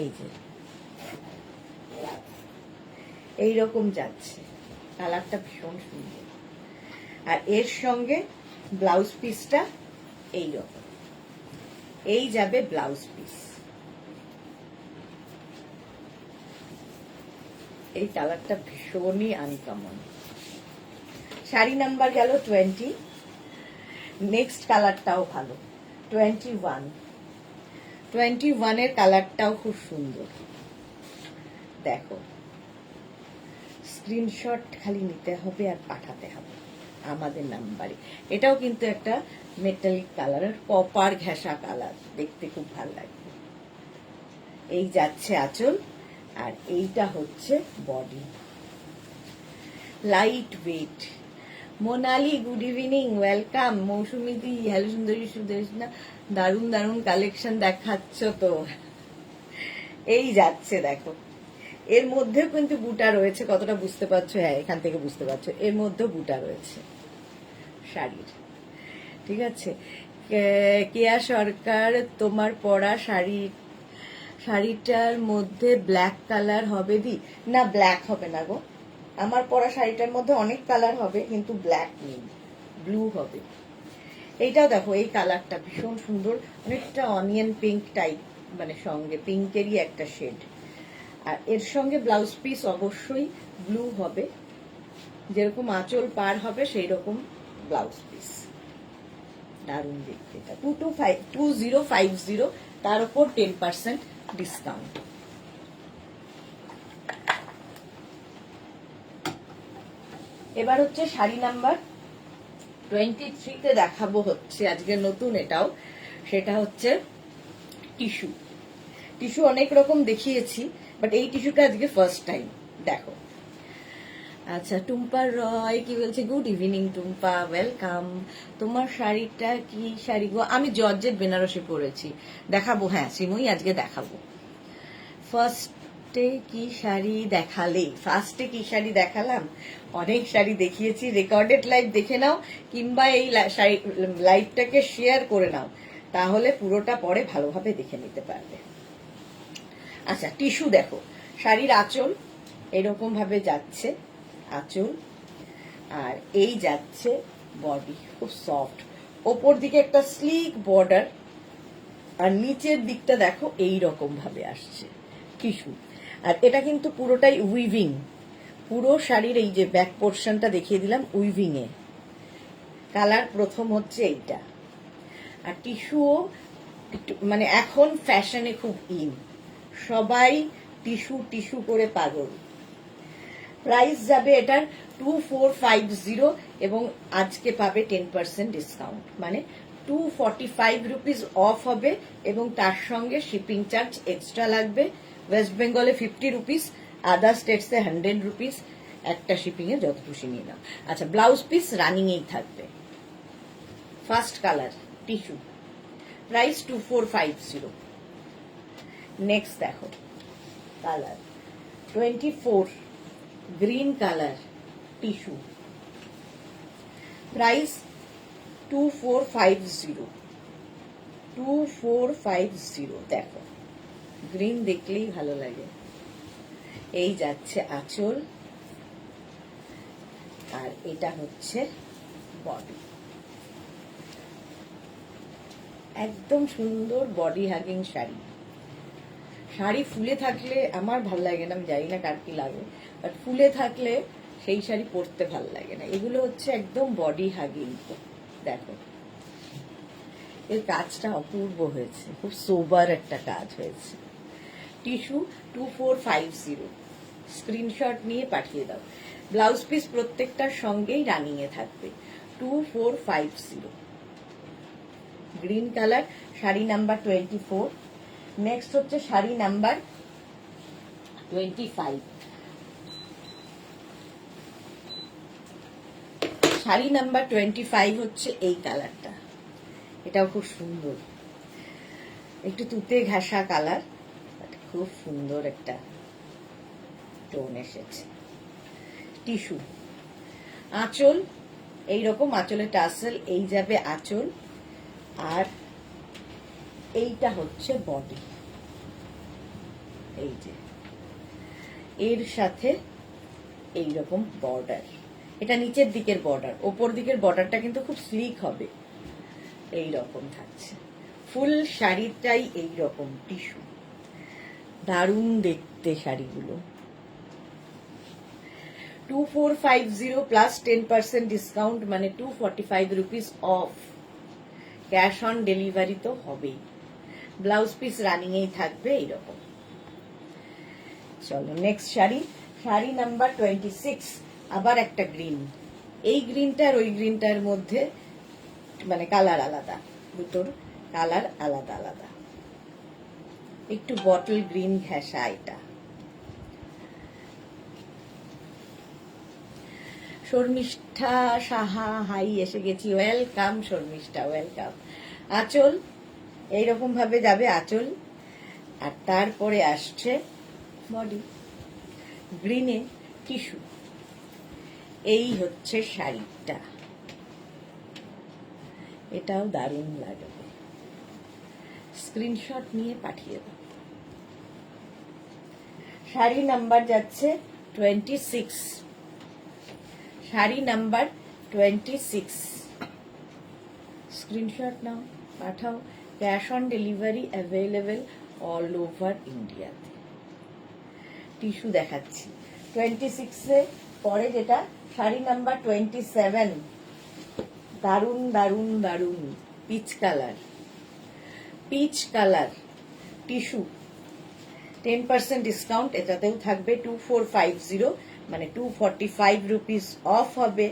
এই যে এইরকম যাচ্ছে, কালারটা ভীষণ সুন্দর। আর এর সঙ্গে ব্লাউজ পিসটা এইরকম, এই যাবে ব্লাউজ পিস। এই কালারটা ভীষণই আনকমন। শাড়ি নাম্বার গেল 20। নেক্সট কালারটাও ভালো, 21 এর কালারটাও খুব সুন্দর। দেখো, স্ক্রিনশট খালি নিতে হবে আর পাঠাতে হবে আমাদের নাম্বারে। এটাও কিন্তু একটা মেটালিক কালার, কপার ঘেঁষা কালার, দেখতে খুব ভালো লাগবে। এই যাচ্ছে আঁচল, আর এইটা হচ্ছে body, light weight. Monali good evening, welcome. মৌসুমীদি, হ্যালো সুন্দরী সুদর্শনা, দারুণ দারুণ কালেকশন দেখাচ্ছ তো। এই যাচ্ছে দেখো, এর মধ্যেও কিন্তু বুটা রয়েছে, কতটা বুঝতে পারছো, হ্যাঁ এখান থেকে বুঝতে পারছো, এর মধ্যেও বুটা রয়েছে শাড়ির, ঠিক আছে। কেয়া সরকার, তোমার পরা শাড়িটার মধ্যে ব্ল্যাক কালার হবে দি? না, ব্ল্যাক হবে না গো, আমার পরা শাড়িটার মধ্যে অনেক কালার হবে, কিন্তু ব্ল্যাক নেই, ব্লু হবে। এইটাও দেখো, এই কালারটা ভীষণ সুন্দর, অনেকটা অনিয়ন পিঙ্ক টাইপ, মানে সঙ্গে পিঙ্কেরই একটা শেড। আর এর সঙ্গে ব্লাউজ পিস অবশ্যই ব্লু হবে, যেরকম আঁচল পার হবে সেই রকম ব্লাউজ পিস। দারুণ দেখতে, এটা 2050, তার উপর 10% ডিসকাউন্ট। এবার হচ্ছে শাড়ি নাম্বার 23 দেখাবো, হচ্ছে আজকে নতুন এটাও, সেটা হচ্ছে টিস্যু। টিস্যু অনেক রকম দেখিয়েছি, বাট এই টিস্যুটা আজকে ফার্স্ট টাইম। দেখো, আচ্ছা, টুম্পা রয় কি বলছে, গুড ইভিনিং টুম্পা, ওয়েলকাম। তোমার শাড়িটা কি শাড়ি গো? আমি জর্জেট বেনারসি পরেছি, দেখাবো। হ্যাঁ শ্রীময়ী, আজকে দেখাবো। ফার্স্টে কি শাড়ি দেখালে? ফার্স্টে কি শাড়ি দেখালাম? অনেক শাড়ি দেখিয়েছি। রেকর্ডেড লাইভ দেখে নাও, কিংবা এই লাইভটাকে শেয়ার করে নাও, তাহলে পুরোটা পরে ভালোভাবে দেখে নিতে পারবে। আচ্ছা, টিস্যু দেখো, শাড়ির আঁচল এরকম ভাবে যাচ্ছে, আঁচল, আর এই যাচ্ছে বডি, খুব সফট। ওপর দিকে একটা স্লিক বর্ডার, আর নিচের দিকটা দেখো এই রকম ভাবে আসছে টিস্যু। আর এটা কিন্তু পুরোটাই উইভিং, পুরো শাড়ির এই যে ব্যাক পোর্শনটা দেখিয়ে দিলাম উইভিং এ। কালার প্রথম হচ্ছে এইটা। আর টিস্যুও মানে এখন ফ্যাশনে খুব ইন, সবাই টিস্যু টিস্যু করে পাগল। প্রাইস যাবে এটার 2450, এবং আজকে পাবে 10% ডিসকাউন্ট, মানে 245 রুপিস অফ হবে, এবং তার সঙ্গে শিপিং চার্জ এক্সট্রা লাগবে। ওয়েস্ট বেঙ্গলে 50 রুপিস, আদার স্টেটসে 100 রুপিস, একটা শিপিং এ যত খুশি নিয়ে নাও। আচ্ছা, ব্লাউজ পিস রানিং এই থাকবে। First colour tissue, price 2450। Next দেখো colour 24 green colour tissue, price 2450। 2450। দেখো, গ্রিন দেখলেই ভালো লাগে। এই যাচ্ছে আঁচল, আর এটা হচ্ছে বডি। একদম সুন্দর বডি হাগিং শাড়ি। শাড়ি ফুলে থাকলে আমার ভাল লাগে না, আমি জানি না কার কি লাগে, বাট ফুলে থাকলে সেই শাড়ি পরতে ভাল লাগে না। এগুলো হচ্ছে একদম বডি হাগিং। দেখো, এর কাজটা অপূর্ব হয়েছে, খুব সোবার একটা কাজ হয়েছে। টিস্যু 2450, স্ক্রিনশট নিয়ে পাঠিয়ে দাও। ব্লাউজ পিস প্রত্যেকটার সঙ্গেই রানিং এ থাকবে। 2450, green colour, sari number 24। Next হচ্ছে শাড়ি নাম্বার 25। শাড়ি নাম্বার 25 হচ্ছে এই কালারটা, এটাও খুব সুন্দর, একটু তুতে ঘাসা কালার, খুব সুন্দর একটা টোন এসেছে। টিস্যু, আঁচল এইরকম, আঁচলে টাসেল, এই যাবে আঁচল, আর এইটা হচ্ছে বডি। এই যে এর সাথে এইরকম বর্ডার, এটা নিচের দিকের বর্ডার, ওপর দিকের বর্ডারটা কিন্তু খুব স্লিক হবে, এই রকম থাকছে। ফুল শাড়িটাই এই রকম টিস্যু, দারুণ দেখতে শাড়িগুলো। 2450 প্লাস 10% ডিসকাউন্ট, মানে 245 rupees of. Cash on delivery তো হবেই। ব্লাউজ পিস রানিং এই থাকবে এইরকম। চলো নেক্সট শাড়ি, শাড়ি নাম্বার 26। আবার একটা গ্রিন, এই গ্রিনটার ওই গ্রিনটার মধ্যে মানে কালার আলাদা, দুটোর কালার আলাদা আলাদা, একটু বটল গ্রিন ঘেঁষা। এটা শর্মিষ্ঠা সাহা, হাই, এসে গেছি, ওয়েলকাম শর্মিষ্ঠা, ওয়েলকাম। আঁচল এইরকম ভাবে যাবে আঁচল, আর তারপরে আসছে বডি, গ্রিনে টিস্যু। এই হচ্ছে শাড়িটা, এটাও দারুণ লাগবে। স্ক্রিনশট নিয়ে পাঠিয়ে দাও। শাড়ি নাম্বার যাচ্ছে 26, sari number 26। Screenshot now, Pathao. Cash on delivery available all over ইন্ডিয়াতে। টিস্যু দেখাচ্ছি 26-এ, পরে যেটা শাড়ি নাম্বার 27, দারুণ দারুণ দারুণ peach colour, peach colour tissue, 10% discount এটাতেও থাকবে। 2450, মানে 245 রুপিস অফ হবে,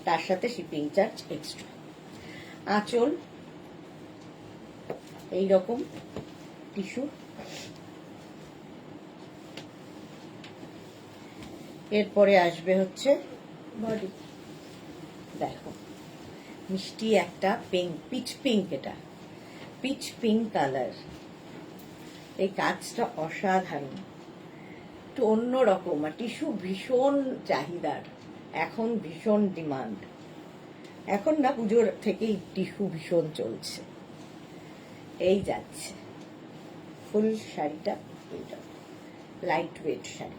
তার সাথে শিপিং চার্জ এক্সট্রা। আঁচল এইরকম টিস্যু, এরপরে আসবে হচ্ছে বডি। দেখো মিষ্টি একটা পিঙ্ক, পিচ পিঙ্ক, এটা পিচ পিঙ্ক কালার। এই কাজটা অসাধারণ, একটু অন্যরকম। আর টিস্যু ভীষণ চাহিদার, এখন ভীষণ ডিমান্ড। এখন না, পুজোর থেকেই টিস্যু ভীষণ চলছে। এই যাচ্ছে ফুল শাড়িটা, এইটা light weight sari.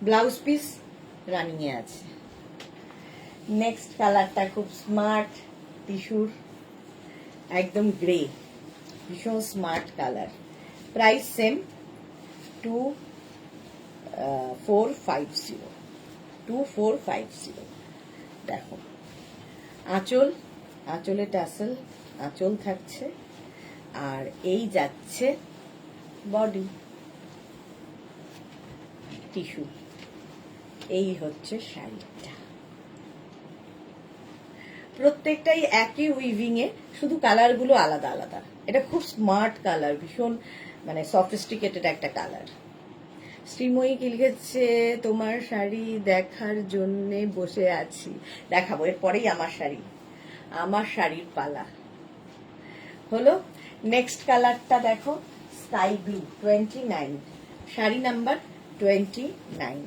Blouse piece running এ আছে। নেক্সট কালারটা খুব স্মার্ট, টিস্যুর একদম গ্রে, ভীষণ স্মার্ট কালার। Price same 2450, 2450। দেখো আঁচল, আঁচলে টাসেল আঁচল থাকছে। আর এই যাচ্ছে বডি, টিস্যু। এই হচ্ছে শাড়িটা, প্রত্যেকটাই একই উইভিং এ, শুধু কালার গুলো আলাদা আলাদা। এটা খুব স্মার্ট কালার, ভীষণ মানে সফিস্টিকেটেড একটা কালার। শ্রীময়ী কি লিখেছে, তোমার শাড়ি দেখার জন্য বসে আছি। দেখাবো, এরপরেই আমার শাড়ি, আমার শাড়ির পালা হলো। নেক্সট কালারটা দেখো, sky blue, 29, sari number 29।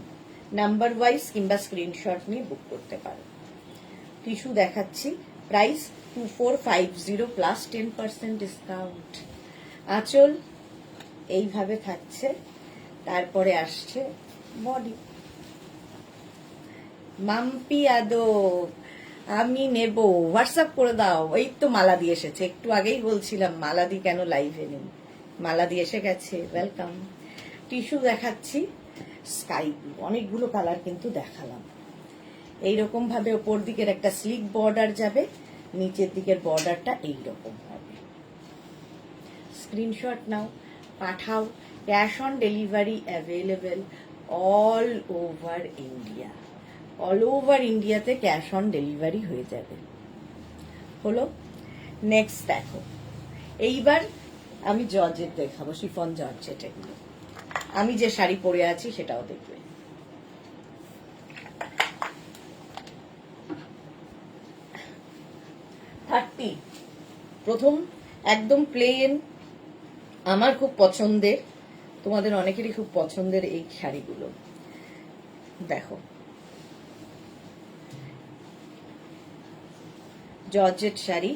Number wise কিংবা স্ক্রিনশট নিয়ে বুক করতে পারো। টিস্যু দেখাচ্ছি, প্রাইস 2450 প্লাস 10% ডিসকাউন্ট। আঁচল এইভাবে থাকছে। তারপরে আসছে বডি। মাম্পি আদব, আমি নেব, হোয়াটসঅ্যাপ করে দাও। এই তো মালাদি এসেছে, একটু আগেই বলছিলাম মালাদি কেন লাইভে নেই। মালাদি এসে গেছে, ওয়েলকাম। টিস্যু দেখাচ্ছি স্কাই ব্লু, অনেকগুলো কালার কিন্তু দেখালাম। এইরকম ভাবে ওপর দিকের একটা স্লিক বর্ডার যাবে, নিচের দিকের বর্ডারটা এইরকম হবে। Screenshot now, Pathao. Cash on delivery available all over India. All over ইন্ডিয়াতে ক্যাশ অন ডেলিভারি হয়ে যাবে। হলো। নেক্সট দেখো, এইবার আমি জর্জেট দেখাবো, শিফন জর্জেট। এগুলো আমি যে শাড়ি পরে আছি সেটাও দেখবে। প্রথম একদম প্লেন, আমার খুব পছন্দের, তোমাদের অনেকেরই খুব পছন্দের এই শাড়িগুলো। দেখো জর্জেট শাড়ি,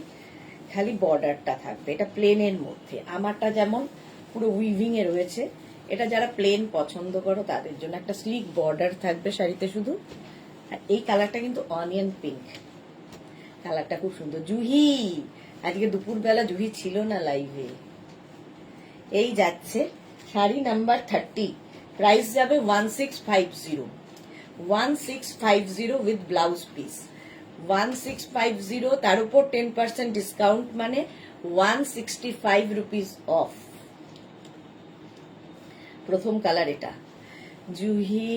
খালি বর্ডারটা থাকবে, এটা প্লেনের মধ্যে। আমারটা যেমন পুরো উইভিং এ রয়েছে, এটা যারা প্লেন পছন্দ করো তাদের জন্য একটা স্লিক বর্ডার থাকবে শাড়িতে শুধু। এই কালারটা কিন্তু অনিয়ন পিঙ্ক, কালারটা খুব সুন্দর। জুহি, আজকে দুপুরবেলা জুহি ছিল না লাইভে। এই যাচ্ছে শাড়ি নাম্বার 30, প্রাইস যাবে 1650, 1650 উইথ ব্লাউজ পিস। 1650, তার উপর 10% ডিসকাউন্ট, মানে 165 রুপিস অফ। প্রথম কালার এটা। জুহি,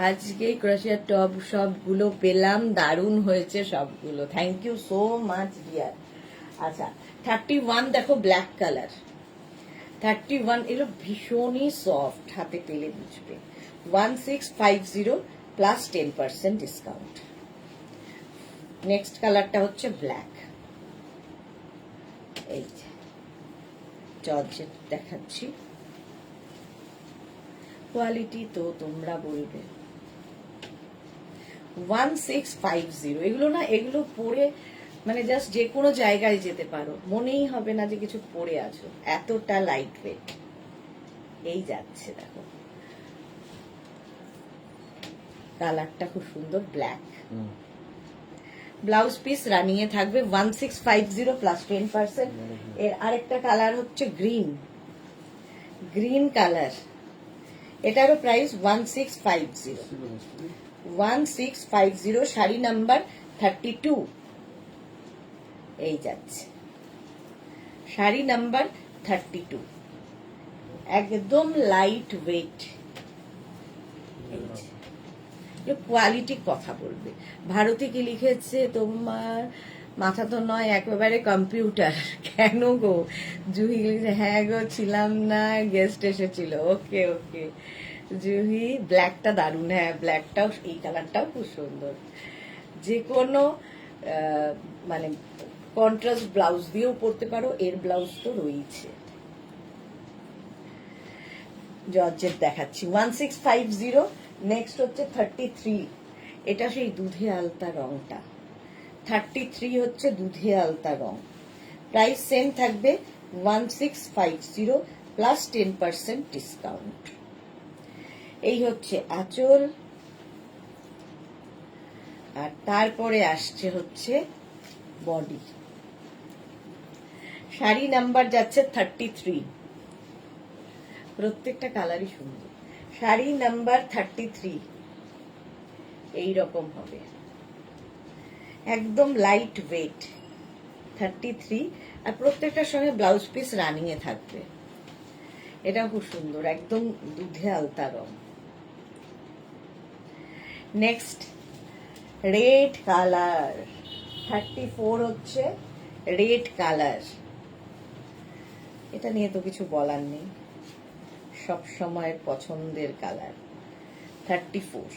আজকে ক্রোশিয়ার টপ সবগুলো পেলাম, দারুণ হয়েছে সবগুলো, thank you so much dear. আচ্ছা 31 দেখো, ব্ল্যাক কালার 31, এগুলো ভীষণই সফট, হাতে পেলে বুঝবে। 1650 প্লাস 10% ডিসকাউন্ট। নেক্সট কালারটা হচ্ছে ব্ল্যাক। এই জর্জেট দেখাচ্ছি, কোয়ালিটি তো তোমরা বলবে। 1650, এগুলো না, এগুলো পরে মানে জাস্ট যে কোনো জায়গায় যেতে পারো, মনেই হবে না যে কিছু পরে আছো, এতটা লাইট ওয়েট। এই যাচ্ছে দেখো, কালারটা খুব সুন্দর, ব্ল্যাক। ব্লাউজ পিস রানিং এ থাকবে 1650 প্লাস 10%। এর আরেকটা কালার হচ্ছে গ্রিন, গ্রিন কালার, এটারও প্রাইস 1650, 1650, শাড়ি নাম্বার 32। এই যাচ্ছে শাড়ি নাম্বার 32, একদম লাইট ওয়েট। কোয়ালিটি কথা বলবে। ভারতী কি লিখেছে, তোমার মাথা তো নয় একেবারে কম্পিউটার। কেন গো? জুহি লিখেছে হ্যাঁ গো ছিলাম না, গেস্ট এসেছিল। ওকে ওকে জুহি, ব্ল্যাকটা দারুণ। হ্যাঁ ব্ল্যাকটাও, এই কালারটাও খুব সুন্দর। যে কোনো মানে কন্ট্রাস্ট ব্লাউজ দিয়েও পরতে পারো, এর ব্লাউজ তো রয়েছে। জর্জেট দেখাচ্ছি 1650। নেক্সট হচ্ছে 33। এটা সেই দুধে আলতা রংটা। 33 হচ্ছে দুধে আলতা রং। প্রাইস সেম থাকবে 1650 প্লাস 10% ডিসকাউন্ট। এই হচ্ছে আঁচল, আর তারপরে আসছে হচ্ছে বডি। শাড়ি নাম্বার যাচ্ছে 33। প্রত্যেকটা কালারই সুন্দর। শাড়ি নাম্বার 33 এইরকম হবে, একদম লাইট ওয়েট। 33, আর প্রত্যেকটার সঙ্গে ব্লাউজ পিস রানিং এ থাকবে। এটা খুব সুন্দর, একদম দুধে আলতা রং। নেক্সট রেড কালার 34 হচ্ছে রেড কালার। এটা নিয়ে তো কিছু বলার নেই, সব সময় পছন্দের কালার। 34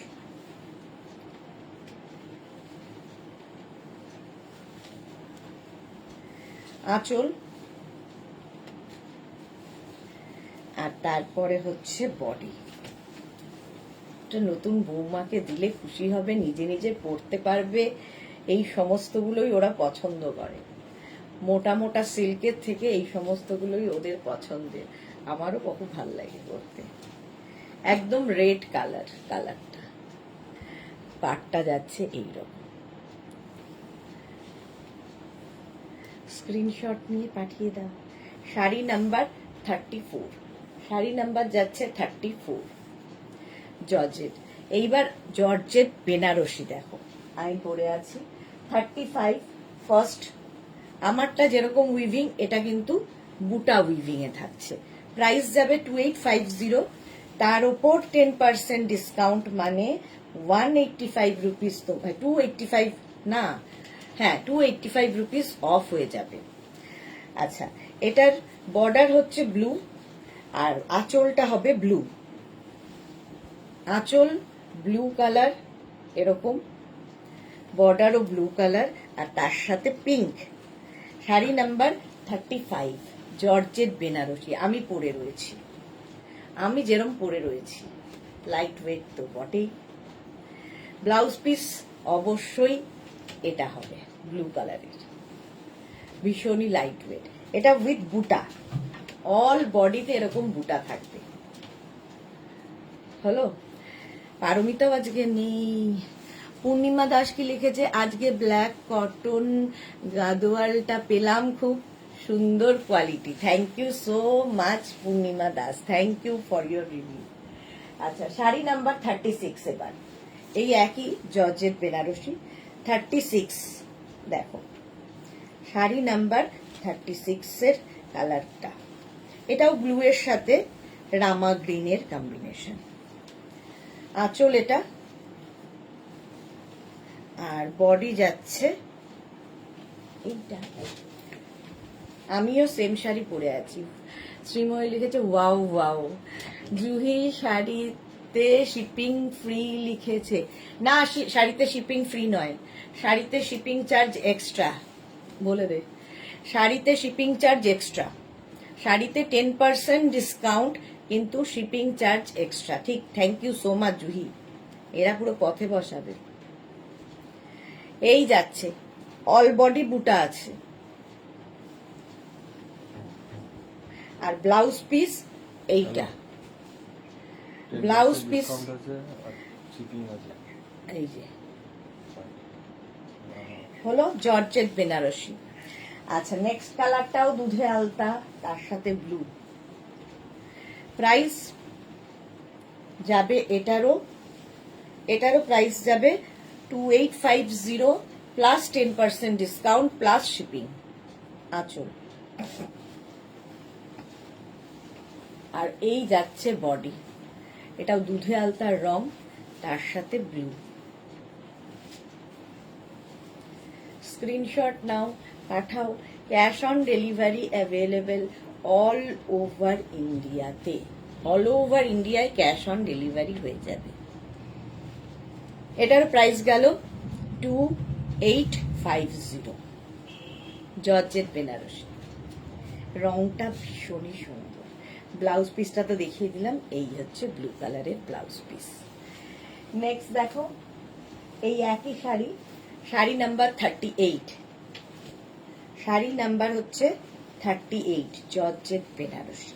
আঁচল, আর তারপরে হচ্ছে বডি। নতুন বৌমাকে দিলে খুশি হবে, নিজে নিজে পরতে পারবে। এই সমস্তগুলোই ওরা পছন্দ করে, মোটা মোটা সিল্কের থেকে এই সমস্তগুলোই ওদের পছন্দের। আমারও খুব ভালো লাগে পরতে। একদম রেড কালার, কালারটা পাটটা যাচ্ছে এইরকম। স্ক্রিনশট নিয়ে পাঠিয়ে দাও। শাড়ি নাম্বার 34, শাড়ি নাম্বার যাচ্ছে 34 জর্জেট। এইবার জর্জেট বেনারসি দেখো, আমি পরে আছি 35 ফার্স্ট। আমারটা যেরকম উইভিং, এটা কিন্তু বুটা উইভিং এ থাকছে। প্রাইস যাবে 2850, তার উপর 10% ডিসকাউন্ট, মানে 185 রুপিস। তো 285 না, হ্যাঁ 285 রুপিস অফ হয়ে যাবে। আচ্ছা, এটার বর্ডার হচ্ছে ব্লু, আর আঁচলটা হবে ব্লু। আঁচল ব্লু কালার, এরকম বর্ডারও ব্লু কালার, আর তার সাথে pink. Sari number 35 georgette Banarasi. আমি পরে রয়েছি, আমি যেরকম পরে রয়েছি, লাইট ওয়েট তো বটেই। ব্লাউজ পিস অবশ্যই এটা হবে ব্লু কালারের, ভীষণই লাইট ওয়েট। এটা উইথ বুটা, অল বডিতে এরকম বুটা থাকবে। হলো, পারমিতাও আজকে নেই। পূর্ণিমা দাস কি লিখেছে, আজকে ব্ল্যাক কটন গাদোয়ালটা পেলাম, খুব সুন্দর quality. Thank you so much Purnima Das, thank you for your review. আচ্ছা, শাড়ি নাম্বার 36 এবার, এই একই জর্জেট বেনারসি 36। দেখো শাড়ি নাম্বার 36 এর কালারটা, এটাও ব্লু এর সাথে রামা গ্রিনের কম্বিনেশন। আঁচল এটা, আর বডি যাচ্ছে এইটা। আমিও সেম শাড়ি পরে আছি। শ্রীময়ী লিখেছে ওয়াও ওয়াও। জুহি শাড়িতে শিপিং ফ্রি লিখেছে, না শাড়িতে শিপিং ফ্রি নয়, শাড়িতে শিপিং চার্জ এক্সট্রা। বলে দে, শাড়িতে শিপিং চার্জ এক্সট্রা। শাড়িতে 10% ডিসকাউন্ট, কিন্তু শিপিং চার্জ এক্সট্রা। ঠিক, thank you so much Juhi, এরা পুরো পথে বসাবে। এই যাচ্ছে, অল বডি বুটা আছে, আর ব্লাউজ পিস এইটা। ব্লাউজ পিস এই যে হলো জর্জেট বেনারসি। আচ্ছা, নেক্সট কালারটাও দুধে আলতা, তার সাথে ব্লু। প্রাইস যাবে এটারও প্রাইস যাবে 2850 প্লাস 10% ডিসকাউন্ট প্লাস শিপিং। আঁচল, আর এই যাচ্ছে বডি, এটাও দুধে আলতার রং, তার সাথে blue. Screenshot now, Pathao. Cash on delivery available all over ইন্ডিয়াতে, অল ওভার ইন্ডিয়ায় ক্যাশ অন ডেলিভারি হয়ে যাবে। এটার প্রাইস গেল 2850। জর্জেট বেনারসি, রংটা ভীষণই সুন্দর। ব্লাউজ পিসটা তো দেখিয়ে দিলাম, এই হচ্ছে ব্লু কালারের ব্লাউজ পিস। নেক্সট দেখো, এই একই শাড়ি, শাড়ি নাম্বার 38, শাড়ি নাম্বার হচ্ছে 38, জর্জেট বেনারসি।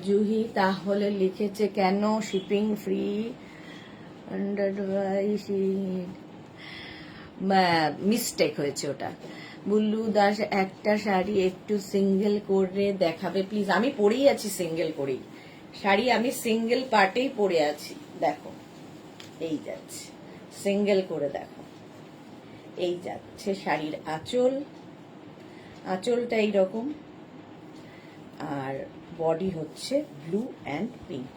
জুহি তাহলে লিখেছে কেন শিপিং ফ্রি, মিস্টেক হয়েছে ওটা। বুল্লু দাস একটা শাড়ি একটু সিঙ্গেল করে দেখাবে প্লিজ। আমি পরেই আছি সিঙ্গেল করেই শাড়ি, আমি সিঙ্গেল পার্টেই পরে আছি। দেখো এই যাচ্ছে সিঙ্গেল করে, দেখো এই যাচ্ছে শাড়ির আঁচল, আঁচলটা এইরকম, আর বডি হচ্ছে ব্লু অ্যান্ড পিঙ্ক।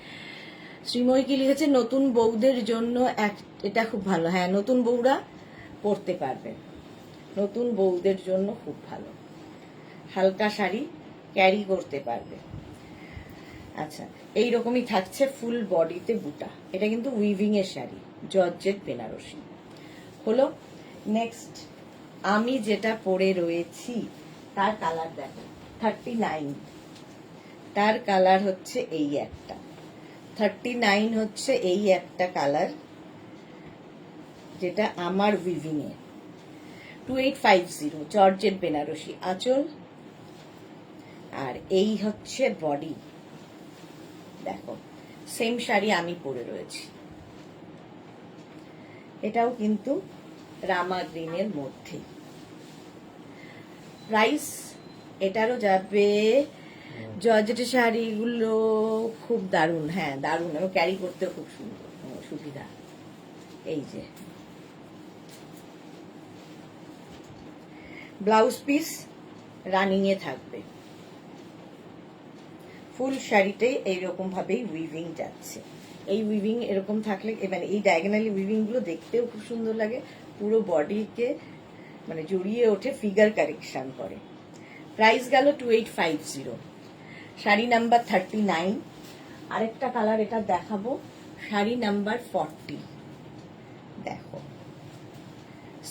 শ্রীময়ী কি লিখেছে নতুন বউদের জন্য এটা খুব ভালো। হ্যাঁ, নতুন বউরা পরতে পারবে, নতুন বউদের জন্য খুব ভালো, হালকা শাড়ি ক্যারি করতে পারবে। আচ্ছা, এইরকমই থাকছে ফুল বডিতে বুটা। এটা কিন্তু উইভিং এর শাড়ি, জর্জেট বেনারসি হলো। নেক্সট আমি যেটা পরে রয়েছি তার কালার দেখো, 39, তার কালার হচ্ছে এই একটা, 39 হচ্ছে এই একটা কালার, যেটা আমার উইভিং এ। 2850, জর্জেট বেনারসি, আঁচল আর এই হচ্ছে বডি। দেখো সেম শাড়ি আমি পরে রয়েছি, এটাও কিন্তু রামা গ্রিনের মধ্যে। প্রাইস এটারও যাবে। জর্জেটের শাড়িগুলো খুব দারুণ, হ্যাঁ দারুণ, এবং ক্যারি করতেও খুব সুন্দর, সুবিধা। এই যে ব্লাউজ পিস রানিং এ থাকবে, ফুল শাড়িতে এইরকম ভাবেই উইভিং যাচ্ছে। এই উইভিং এরকম থাকলে, মানে এই ডায়াগোনালি উইভিং গুলো দেখতেও খুব সুন্দর লাগে, পুরো বডিকে মানে জড়িয়ে ওঠে, ফিগার কারেকশন করে। প্রাইস গেল 2850, শাড়ি নাম্বার 39। আরেকটা কালার এটা দেখাবো, শাড়ি নাম্বার 40। দেখো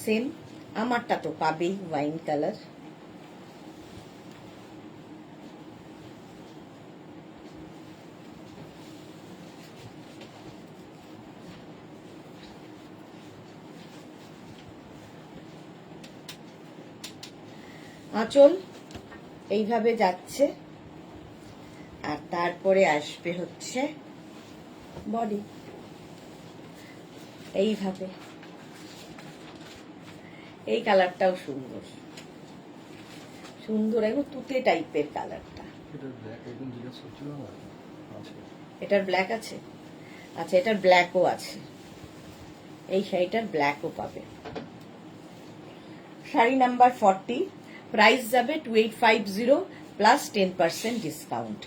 সেম, আমারটা তো পাবেই ওয়াইন কালার। আঁচল এইভাবে যাচ্ছে, আর তারপরে আসবে হচ্ছে বডি এইভাবে। এই কালারটাও সুন্দর সুন্দর, একদম তুতে টাইপের কালারটা। এটার ব্ল্যাক আছে, আচ্ছা এটার ব্ল্যাকও আছে, এই শাড়িটার ব্ল্যাকও পাবে। শাড়ি নাম্বার 40, প্রাইস যাবে 2850 প্লাস 10% ডিসকাউন্ট।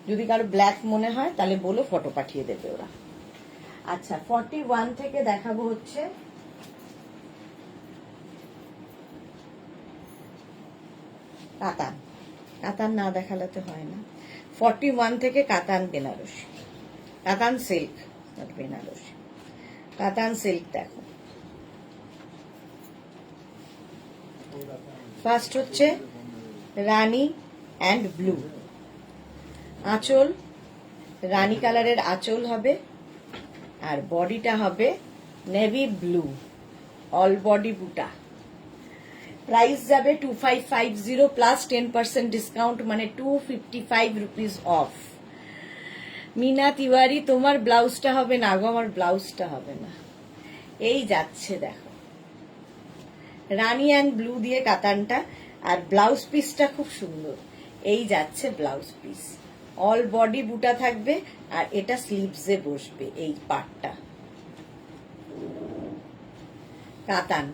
যদি কারো ব্ল্যাক মনে হয় তাহলে বলো, ফটো পাঠিয়ে দেবে ওরা। আচ্ছা 41 থেকে দেখাবো হচ্ছে কাতান। কাতান না দেখালে তো হয় না। 41 থেকে কাতান বেনারসি, কাতান সিল্ক, বেনারসি কাতান সিল্ক। দেখো ফার্স্ট হচ্ছে রানী অ্যান্ড ব্লু, আঁচল রানী কালারের আঁচল হবে, আর বডিটা হবে নেভি ব্লু, অল বডি বুটা। প্রাইস যাবে 2550 প্লাস 10% ডিসকাউন্ট, মানে 255 রুপিস অফ। মিনা তিওয়ারি তোমার ব্লাউজটা হবে না গো, আমার ব্লাউজটা হবে না। এই যাচ্ছে দেখো রানী অ্যান্ড ব্লু দিয়ে কাতানটা, আর ব্লাউজ পিসটা খুব সুন্দর। এই যাচ্ছে ব্লাউজ পিস, অল বডি বুটা থাকবে, আর এটা স্লিভসে বসবে এই পার্টটা। কাতান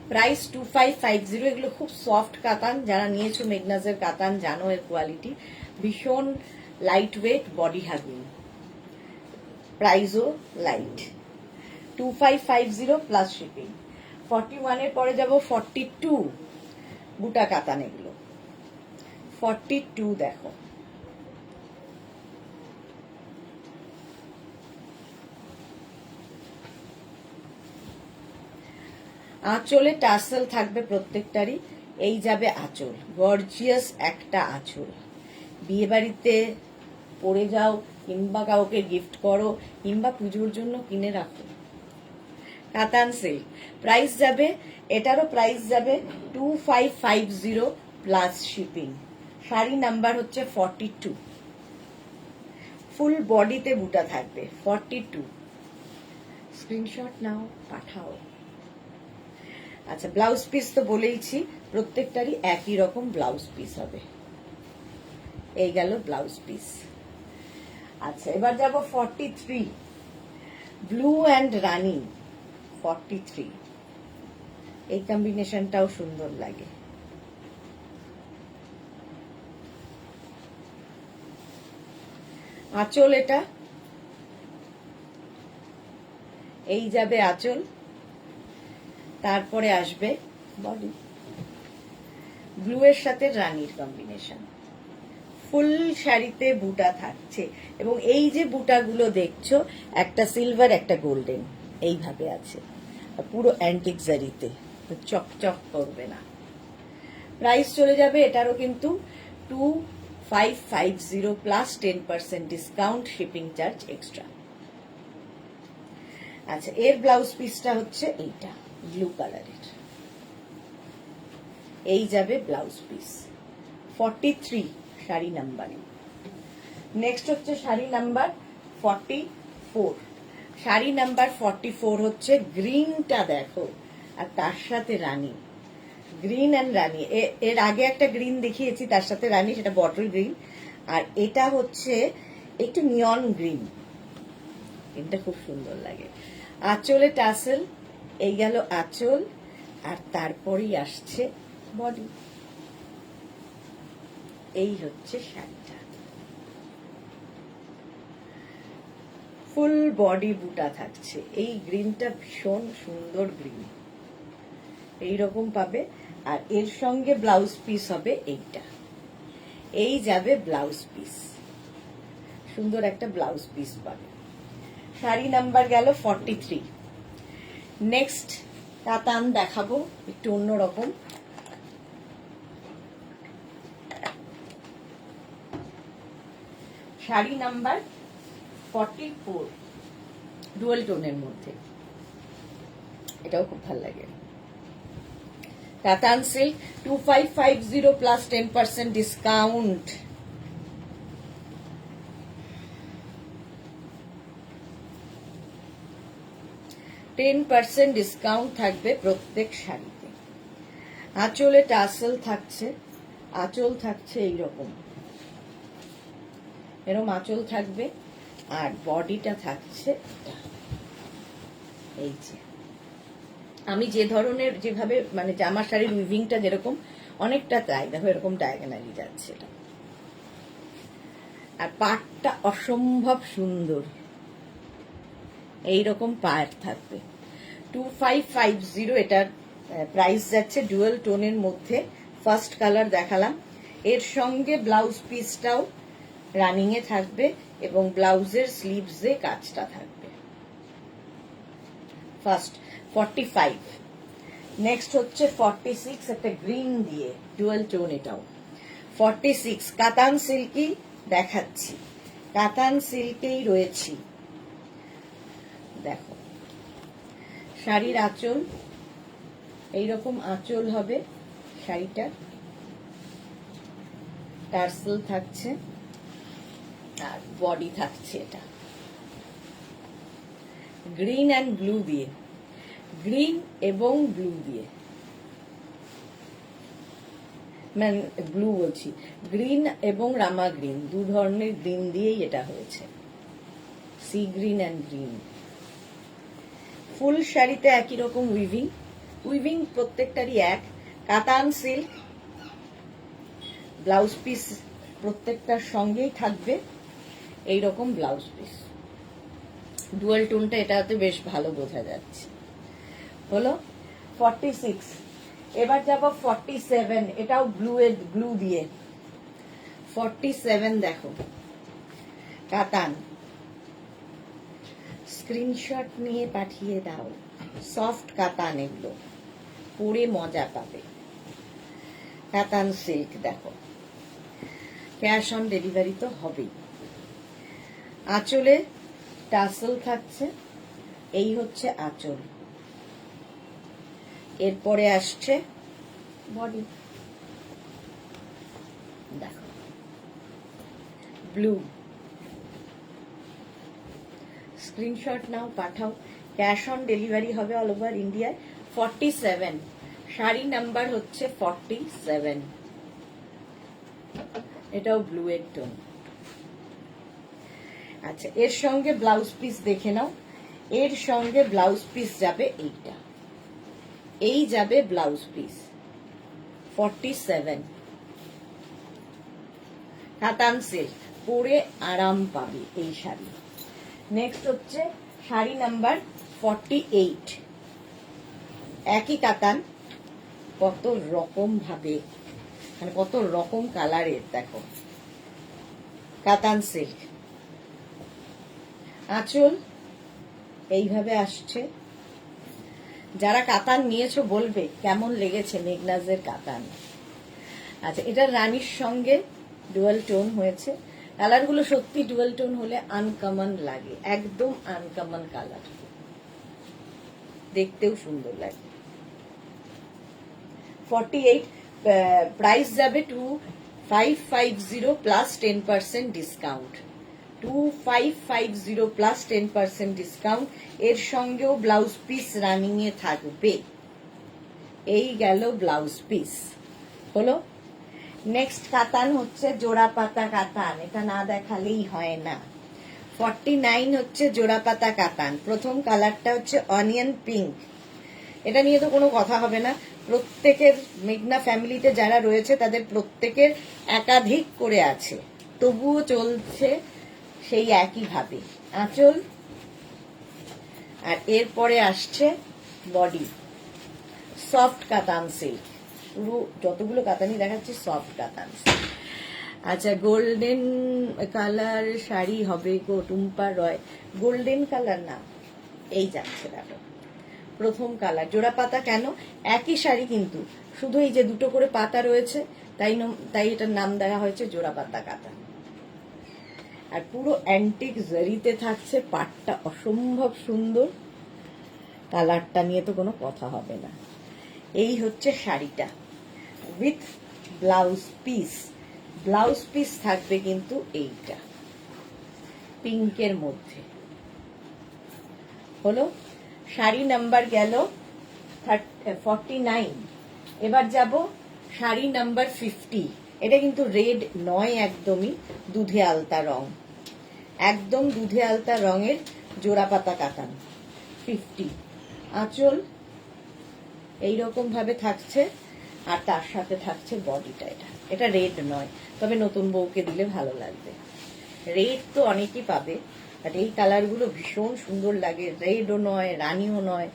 প্রাইস 2550। এগুলো খুব সফট কাতান, যারা নিয়েছো মেঘনাজের কাতান জানো এর কোয়ালিটি। ভীষণ লাইট ওয়েট, বডি হাগিং, প্রাইসও লাইট। 2550 plus shipping. 41 এর পরে যাব 42, বুটা কাতান এগুলো। 42 দেখো, আঁচলে টাসেল থাকবে প্রত্যেকটারই। এই যাবে আঁচল, গর্জিয়াস একটা আঁচল। বিয়ে বাড়িতে পরে যাও, কিংবা কাউকে গিফট করো, কিংবা পুজোর জন্য কিনে রাখো। কাতান সিল্ক, প্রাইস যাবে, এটারও প্রাইস যাবে 2550 প্লাস শিপিং। শাড়ি নাম্বার হচ্ছে 42, ফুল বডিতে বুটা থাকবে। 42, স্ক্রিনশট নাও, পাঠাও। আচ্ছা, ব্লাউজ পিস তো বলেইছি, প্রত্যেকটারই একই রকম ব্লাউজ পিস হবে। এই গেল ব্লাউজ পিস। আচ্ছা, এবার যাব 43, ব্লু অ্যান্ড রানি। 43, এই কম্বিনেশনটাও সুন্দর লাগে। আঁচল এটা, এই যাবে আঁচল, তারপরে আসবে বডি। ব্লু এর সাথে রানীর কম্বিনেশন, ফুল শাড়িতে বুটা থাকছে। এবং এই যে বুটাগুলো দেখছো, একটা সিলভার একটা গোল্ডেন এইভাবে আছে, পুরো অ্যান্টিক জারিতে, চকচক করবে না। প্রাইস চলে যাবে এটারও কিন্তু 2550 plus 10% discount, shipping charge extra. আচ্ছা, এর ব্লাউজ পিসটা হচ্ছে এইটা, ব্লু কালারের। এই যাবে blouse piece. 43 sari number. Next হচ্ছে শাড়ি নাম্বার 44। শাড়ি নাম্বার 44 হচ্ছে গ্রিনটা দেখো, আর তার সাথে রানী। গ্রিন অ্যান্ড রানী, এর আগে একটা গ্রিন দেখিয়েছি তার সাথে রানী, সেটা বটল গ্রিন। আর এটা হচ্ছে একটু নিয়ন গ্রিন, এটা খুব সুন্দর লাগে। আঁচলে টাসেল, এই গেল আঁচল, আর তারপরেই আসছে বডি। এই হচ্ছে শাড়িটা, ফুল বডি বুটা থাকছে। এই গ্রিনটা ভীষণ সুন্দর গ্রিন, এইরকম পাবে। আর এর সঙ্গে ব্লাউজ পিস হবে এইটা। এই যাবে ব্লাউজ পিস, সুন্দর একটা ব্লাউজ পিস পাবে। শাড়ি নাম্বার গেল 43। নেক্সট কাতান দেখাবো একটু অন্যরকম। শাড়ি নাম্বার 44, ডুয়াল টোনের মধ্যে, এটাও খুব ভালো লাগে। কাতান সিল্ক, 2550 প্লাস 10% ডিসকাউন্ট। ডিসকাউন্ট থাকবে প্রত্যেক শাড়িতে। আঁচলে টাসেল থাকছে, আঁচল থাকছে এইরকম, এরকম আঁচল থাকবে। আর বডিটা থাকছে এই যে, আমি যে ধরনের যেভাবে মানে জামা শাড়ির উইভিংটা যেরকম অনেকটা তাই দেখো, এরকম ডায়াগোনালি যাচ্ছে এটা। আর পাটটা অসম্ভব সুন্দর, এইরকম পাট থাকবে। 2550 এটার প্রাইস যাচ্ছে। ডুয়াল টোনের মধ্যে ফার্স্ট কালার দেখালাম, এর সঙ্গে ব্লাউজ পিসটাও রানিং এ থাকবে এবং ব্লাউজের স্লিভসে কাজটা থাকবে। ফার্স্ট 45। নেক্সট হচ্ছে 46, একটা গ্রিন দিয়ে ডুয়াল টোন, এটাও 46। কাতান সিল্কি দেখাচ্ছি, কাতান সিল্কেই রয়েছি। দেখো শাড়ির আঁচল, এইরকম আঁচল হবে শাড়িটা, টার্সেল থাকছে, আর বডি থাকছে এটা গ্রিন অ্যান্ড ব্লু দিয়ে, গ্রিন এবং ব্লু দিয়ে, মানে ব্লু বলছি, গ্রিন এবং রামা গ্রিন, দু ধরনের গ্রিন দিয়েই এটা হয়েছে, সি গ্রিন অ্যান্ড গ্রিন। ফুল শাড়িতে একই রকম উইভিং, উইভিং প্রত্যেকটারই এক। কাতান সিল্ক, ব্লাউজ পিস প্রত্যেকটার সঙ্গেই থাকবে এইরকম ব্লাউজ পিস। ডুয়াল টোনটা এটাতে বেশ ভালো বোঝা যাচ্ছে। হলো 46। এবার যাব 47, এটাও ব্লু দিয়ে। 47 দেখো, কাতান। স্ক্রিনশট নিয়ে পাঠিয়ে দাও। সফট কাতান, এগুলো পরে মজা পাবে। কাতান সিল্ক দেখো, ক্যাশ অন ডেলিভারি তো হবেই। আঁচলে টাসেল থাকছে, এই হচ্ছে আঁচল। এরপরে আসছে বডি, দেখো blue. Screenshot now, Pathao. Cash on delivery হবে অল ওভার ইন্ডিয়ায়। 47, শাড়ি নাম্বার হচ্ছে 47। এটাও ব্লু এর টোন। আচ্ছা, এর সঙ্গে ব্লাউজ পিস দেখে নাও। এর সঙ্গে ব্লাউজ পিস যাবে এইটা, এই যাবে ব্লাউজ পিস। 47, কাতান সিল্ক, পরে আরাম পাবে এই শাড়ি। নেক্সট হচ্ছে শাড়ি নাম্বার 48, একই কাতান, কত রকম ভাবে, মানে কত রকম কালারের দেখো। কাতান সিল্ক, আঁচল এইভাবে আসছে। যারা কাতান নিয়েছো বলবে কেমন লেগেছে মেঘনাজের কাতান। আচ্ছা, এটা রানীর সঙ্গে ডুয়াল টোন হয়েছে। কালারগুলো সত্যি ডুয়াল টোন হলে আনকমন লাগে, একদম আনকমন কালার, দেখতেও সুন্দর লাগে। 48, প্রাইস যাবে 2550 প্লাস 10% ডিসকাউন্ট। 2550 plus 10% discount. এর সঙ্গেও ব্লাউজ পিস রানিং এ থাকবে। এই গেল ব্লাউজ পিস। হলো নেক্সট কাতান হচ্ছে জোড়া পাতা কাতান, এটা না দেখালেই হয় না। 49 হচ্ছে জোড়া পাতা কাতান। প্রথম কালারটা হচ্ছে অনিয়ন পিঙ্ক। এটা নিয়ে তো কোনো কথা হবে না, প্রত্যেকের মেঘনা ফ্যামিলিতে যারা রয়েছে তাদের প্রত্যেকের একাধিক করে আছে, তবুও চলছে সেই একই ভাবে। আঁচল, আর এরপরে আসছে বডি। সফট কাতান সিল্ক, পুরো যতগুলো কাতানি দেখাচ্ছি সফট কাতান সিল্ক। আচ্ছা, গোল্ডেন কালার শাড়ি হবে গো টুম্পা রয়। গোল্ডেন কালার না, এই যাচ্ছে দেখো প্রথম কালার। জোড়া পাতা কেন? একই শাড়ি কিন্তু শুধু এই যে দুটো করে পাতা রয়েছে, তাই এটার নাম দেওয়া হয়েছে জোড়া পাতা কাতান। আর পুরো অ্যান্টিক জারিতে থাকছে, পাটটা অসম্ভব সুন্দর, কালারটা নিয়ে তো কোনো কথা হবে না। এই হচ্ছে শাড়িটা with blouse piece. Blouse piece থাকবে কিন্তু এইটা পিঙ্কের মধ্যে। হলো শাড়ি নাম্বার গেল 49। এবার যাব শাড়ি নাম্বার 50। এটা কিন্তু রেড নয়, একদমই দুধে আলতা রং, একদম দুধে আলতা রঙের জোড়া পাতা কাতান। 50, আঁচল এইরকম ভাবে থাকছে, আর তার সাথে থাকছে বডিটা। এটা রেড নয়, তবে নতুন বউকে দিলে ভালো লাগবে। রেড তো অনেকই পাবে, বাট এই কালারগুলো ভীষণ সুন্দর লাগে। রেডও নয়, রানিও নয়,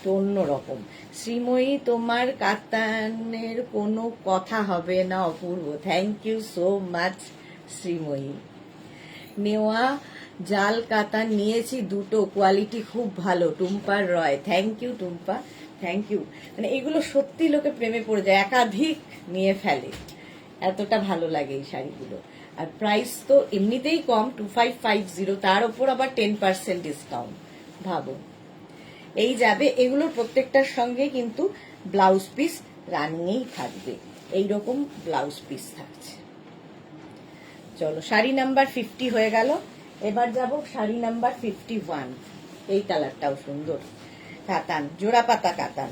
তো অন্যরকম। শ্রীময়ী, তোমার কাতানের কোনো কথা হবে না অপূর্ব। Thank you so much Sreemoyee. নেওয়া জাল কাতান নিয়েছি দুটো, কোয়ালিটি খুব ভালো। টুম্পার Roy, thank you Tumpa, thank you. মানে এগুলো সত্যি লোকে প্রেমে পড়ে যায়, একাধিক নিয়ে ফেলে, এতটা ভালো লাগে এই শাড়িগুলো। আর প্রাইস তো এমনিতেই কম, 2550, তার উপর আবার 10% ডিসকাউন্ট। ভাবো, এই যাবে। এগুলোর প্রত্যেকটার সঙ্গে কিন্তু ব্লাউজ পিস রানিংয়েই থাকবে, এইরকম ব্লাউজ পিস থাকছে। চলো, শাড়ি নাম্বার 50 হয়ে গেল। এবার যাব শাড়ি নাম্বার 51। এই কালারটাও সুন্দর, কাতান, জোড়া পাতা কাতান।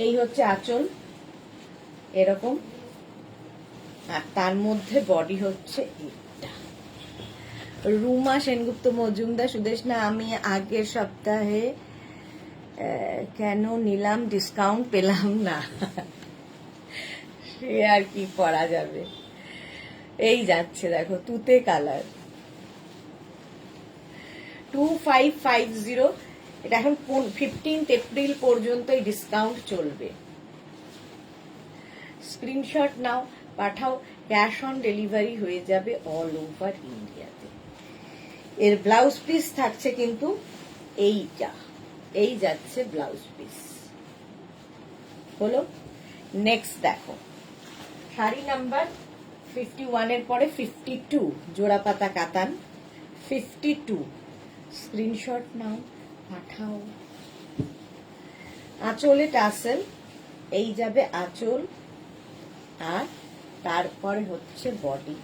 এই হচ্ছে আঁচল এরকম, আর তার মধ্যে বডি হচ্ছে এটা। রুমা সেনগুপ্ত মজুমদার, সুদেশনা, আমি আগের সপ্তাহে কেন নিলাম, ডিসকাউন্ট পেলাম না। সে আর কি পরা যাবে। এই যাচ্ছে দেখো তুতে কালার, 2550। এটা এখন 15 এপ্রিল পর্যন্ত এই ডিসকাউন্ট চলবে। Screenshot now, Pathao, cash on delivery হয়ে যাবে অল ওভার ইন্ডিয়াতে। এর ব্লাউজ পিস থাকছে কিন্তু এইটা, এই যাচ্ছে ব্লাউজ পিস। হলো। নেক্সট দেখো শাড়ি নাম্বার 51 এর পরে 52, জোড়া পাতা কাতান 52। স্ক্রিনশট নাও, পাঠাও। আঁচলে টাসেল, এই যাবে আঁচল, আর তারপরে হচ্ছে বডি।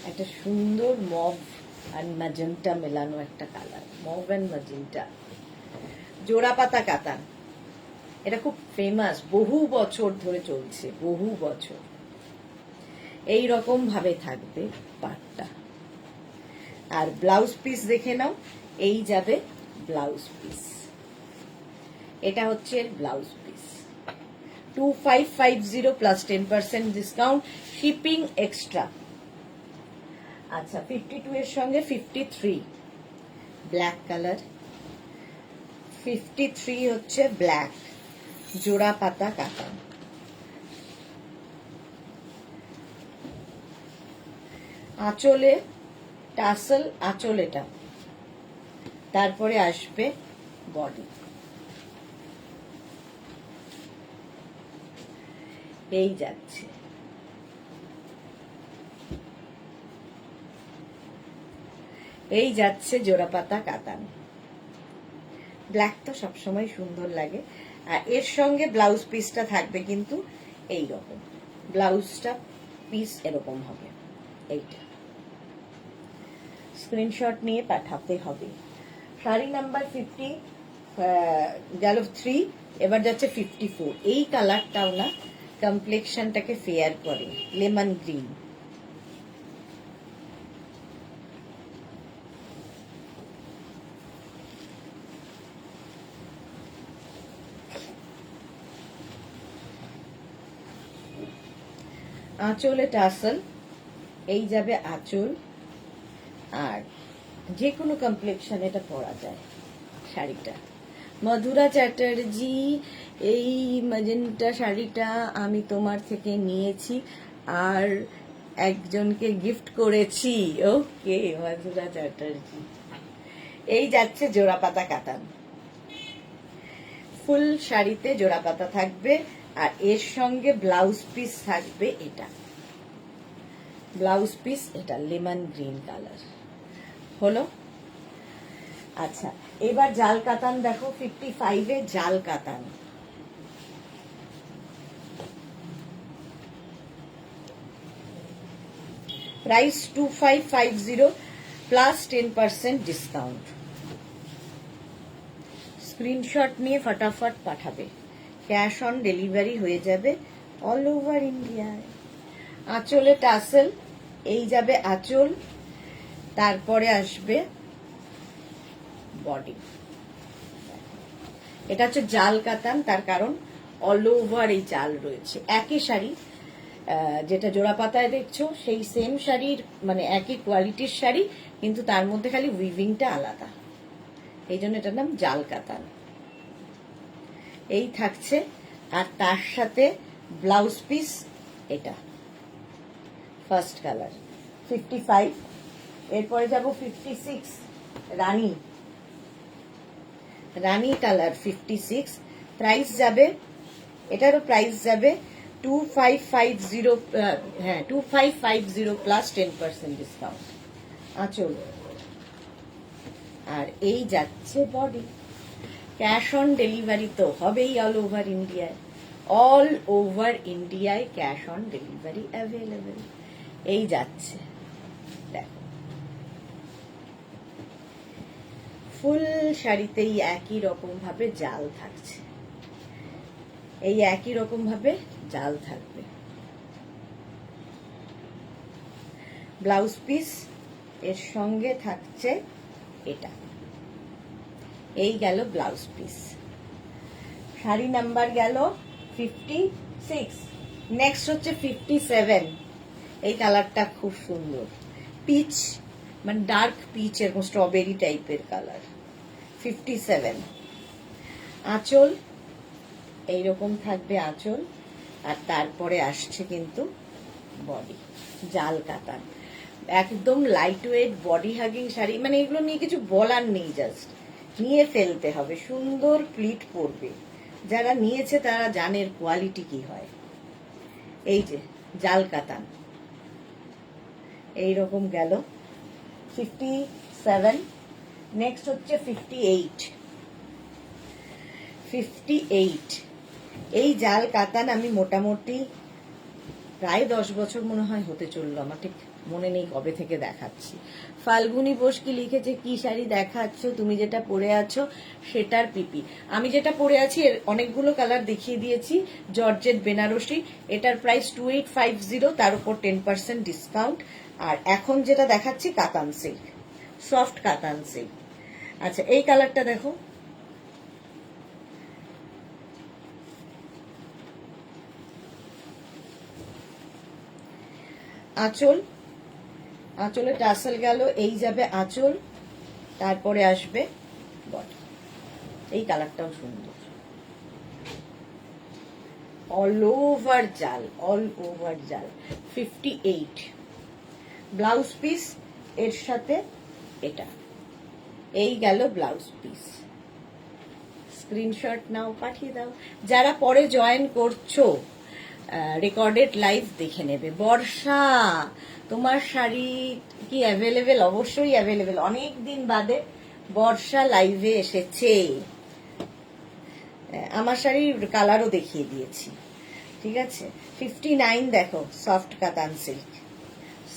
একটা সুন্দর মভ আর ম্যাজেন্টা মেলানো একটা কালার, মভ এন্ড ম্যাজেন্টা, জোড়া পাতা কাতান। এটা খুব ফেমাস, বহু বছর ধরে চলছে, বহু বছর। এই রকম ভাবে থাকবে পাটটা। আর ব্লাউজ পিস দেখে নাও, এই যাবে ব্লাউজ পিস। এটা হচ্ছে blouse piece, 2550 plus 10% discount, shipping extra. আচ্ছা 52 এর সঙ্গে 53 ব্ল্যাক কালার, 53 হচ্ছে ব্ল্যাক, জোড়া পাতা কাতান। আঁচলে টাসেল, আঁচল এটা, তারপরে আসবে বডি। এই যাচ্ছে, এই যাচ্ছে জোড়া পাতা কাতান। ব্ল্যাক তো সবসময় সুন্দর লাগে। আর এর সঙ্গে ব্লাউজ পিসটা থাকবে কিন্তু এই রকম, ব্লাউজটা পিস এরকম হবে এইটা। স্ক্রিনশট নিয়ে পাঠাতে হবে। শাড়ি নাম্বার 50 গেল 3, এবার যাচ্ছে 54। এই কালারটাও না কমপ্লেক্সনটাকে ফেয়ার করে, লেমন গ্রিন। আঁচলে টাসেল, এই যাবে আঁচল, আর যে কোনো কমপ্লেক্সন এটা পরা যায় শাড়িটা। মধুরা চ্যাটার্জি, এই ম্যাজেন্টা শাড়িটা আমি তোমার থেকে নিয়েছি আর একজনকে গিফট করেছি। ওকে মধুরা চ্যাটার্জি। এই যাচ্ছে জোড়া পাতা কাতান, ফুল শাড়িতে জোড়া পাতা থাকবে, আর এর সঙ্গে ব্লাউজ পিস থাকবে এটা, ব্লাউজ পিস এটা লেমন গ্রিন কালার। হলো। আচ্ছা এবার জাল কাতান দেখো, 55 এ জাল কাতান। Price 2550 plus 10% discount. স্ক্রিনশট নিয়ে ফটাফট পাঠাবে, ক্যাশ অন ডেলিভারি হয়ে যাবে অল ওভার ইন্ডিয়ায়। আঁচলে টাসেল, এই যাবে আঁচল, তারপরে আসবে বডি। এটা হচ্ছে জাল কাতান, তার কারণ অল ওভার এই জাল রয়েছে। একই শাড়ি, যেটা জোড়া পাতায় দেখছো সেই সেম শাড়ির মানে একই কোয়ালিটির শাড়ি, কিন্তু তার মধ্যে খালি উইভিংটা আলাদা, এই জন্য এটার নাম জাল কাতান। এই থাকছে, আর তার সাথে ব্লাউজ পিস এটা ফার্স্ট কালার 55। এরপরে যাব 56 রানী, রানী কালার 56। প্রাইস যাবে, এটারও প্রাইস যাবে 2550, হ্যাঁ 2550 প্লাস 10% ডিসকাউন্ট। আঁচল, আর এই যাচ্ছে বডি। ক্যাশ অন ডেলিভারি তো হবেই অল ওভার ইন্ডিয়ায়, অল ওভার ইন্ডিয়ায় ক্যাশ অন ডেলিভারি অ্যাভেলেবেল। এই যাচ্ছে দেখো, ফুল শাড়িতেই একই রকম ভাবে জাল থাকছে, এই একই রকম ভাবে জাল থাকবে। ব্লাউজ পিস এর সঙ্গে থাকছে এটা। এই গেল ব্লাউজ পিস। শাড়ি নাম্বার গেল 56। নেক্সট হচ্ছে 57, এই কালারটা খুব সুন্দর, পিচ মানে ডার্ক পিচ, এরকম স্ট্রবেরি টাইপের কালার। 57, আঁচল এইরকম থাকবে আঁচল, আর তারপরে আসছে কিন্তু বডি, জাল কাতান, একদম light weight body hugging sari, মানে এগুলো নিয়ে কিছু বলার নেই, জাস্ট নিয়ে ফেলতে হবে, সুন্দর প্লিট পরবে, যারা নিয়েছে তারা জানে এর কোয়ালিটি কি হয়। এই যে জাল কাতান এইরকম গেল 57। নেক্সট হচ্ছে 58। 58, এই জাল কাতান আমি মোটামুটি প্রায় 10 বছর মনে হয় হতে চললো, আমার ঠিক মনে নেই কবে থেকে দেখাচ্ছি। ফাল্গুনি বোস কি লিখেছে, কি শাড়ি দেখাচ্ছ তুমি, যেটা পরে আছো সেটার পিপি। আমি যেটা পরে আছি এর অনেকগুলো কালার দেখিয়ে দিয়েছি, জর্জেট বেনারসি, এটার প্রাইস 2850, তার উপর 10% ডিসকাউন্ট। আর এখন যেটা দেখাচ্ছি কাতান সিল্ক, সফট কাতান সিল্ক। আচ্ছা এই কালারটা দেখো, আঁচল, আঁচলে টাসেল গেল, এই যাবে আঁচল, তারপরে আসবে বডি। এই কালারটাও সুন্দর, অল ওভার জাল, অল ওভার জাল। 58, ব্লাউজ পিস এর সাথে এটা, এই গেল ব্লাউজ পিস। স্ক্রিনশট নাও, পাঠিয়ে দাও। যারা পরে জয়েন করছো রেকর্ডেড লাইভ দেখে নেবে। বর্ষা, তোমার শাড়ি কি অ্যাভেলেবেল? অবশ্যই অ্যাভেলেবেল, অনেক দিন বাদে বর্ষা লাইভে এসেছে। আমার শাড়ির কালারও দেখিয়ে দিয়েছি, ঠিক আছে। 59 দেখো, সফট কাতান সিল্ক,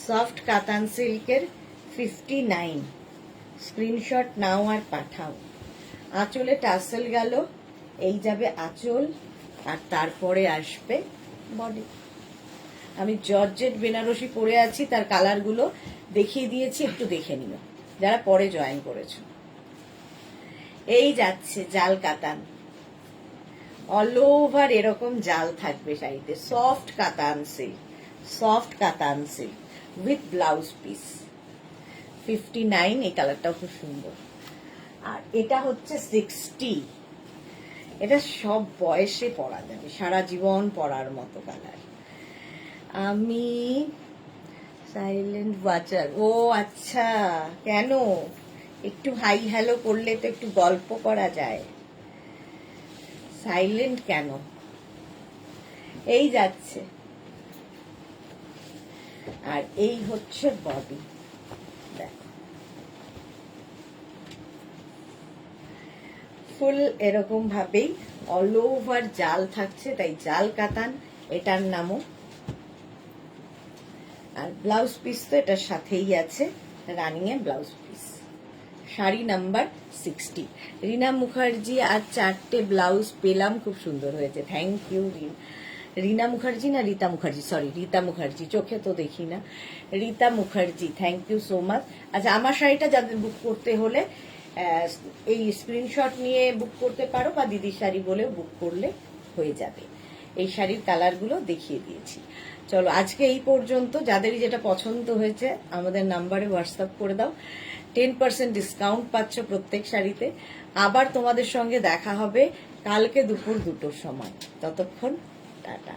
সফট কাতান সিল্কের 59, স্ক্রিনশট নাও আর পাঠাও। আঁচলে টাসেল গেল, এই যাবে আঁচল, আর তারপরে আসবে বডি। আমি জর্জেট বেনারসি পরে আছি, তার কালারগুলো দেখিয়ে দিয়েছি, একটু দেখে নিও যারা পরে জয়েন করেছো। এই যাচ্ছে জাল কাতান, অল ওভার এরকম জাল থাকবে শাড়িতে, সফট কাতান সিল্ক, সফট কাতান সিল্ক উইথ ব্লাউজ পিস। 59, এই কালারটাও খুব সুন্দর। আর এটা হচ্ছে 60, এটা সব বয়সে পরা যাবে, সারা জীবন পরার মতো কালার। আমি সাইলেন্ট ওয়াচার, ও আচ্ছা, কেন? একটু হাই হ্যালো করলে তো একটু গল্প করা যায়, সাইলেন্ট কেন? এই যাচ্ছে, আর এই হচ্ছে বডি, দেখো ফুল এরকম ভাবেই অল ওভার জাল থাকছে, তাই জাল কাতান এটার নামও। আর ব্লাউজ পিস তো এটার সাথেই আছে, রানিং এর blouse piece. Sari number 60। Rina Mukherjee, আর 4টে ব্লাউজ পেলাম, খুব সুন্দর হয়েছে, থ্যাংক ইউ। রিনা মুখার্জি না রীতা মুখার্জি, সরি রীতা মুখার্জি, চোখে তো দেখি না, Rita Mukherjee, thank you so much. আচ্ছা আমার শাড়িটা যাদের বুক করতে হলে এই স্ক্রিনশট নিয়ে বুক করতে পারো, বা দিদির শাড়ি বলেও বুক করলে হয়ে যাবে। এই শাড়ির কালারগুলো দেখিয়ে দিয়েছি। চলো আজকে এই পর্যন্ত, যাদেরই যেটা পছন্দ হয়েছে আমাদের নাম্বারে হোয়াটসঅ্যাপ করে দাও, 10% ডিসকাউন্ট পাচ্ছ প্রত্যেক শাড়িতে। আবার তোমাদের সঙ্গে দেখা হবে কালকে দুপুর 2টোর সময়, ততক্ষণ টাটা।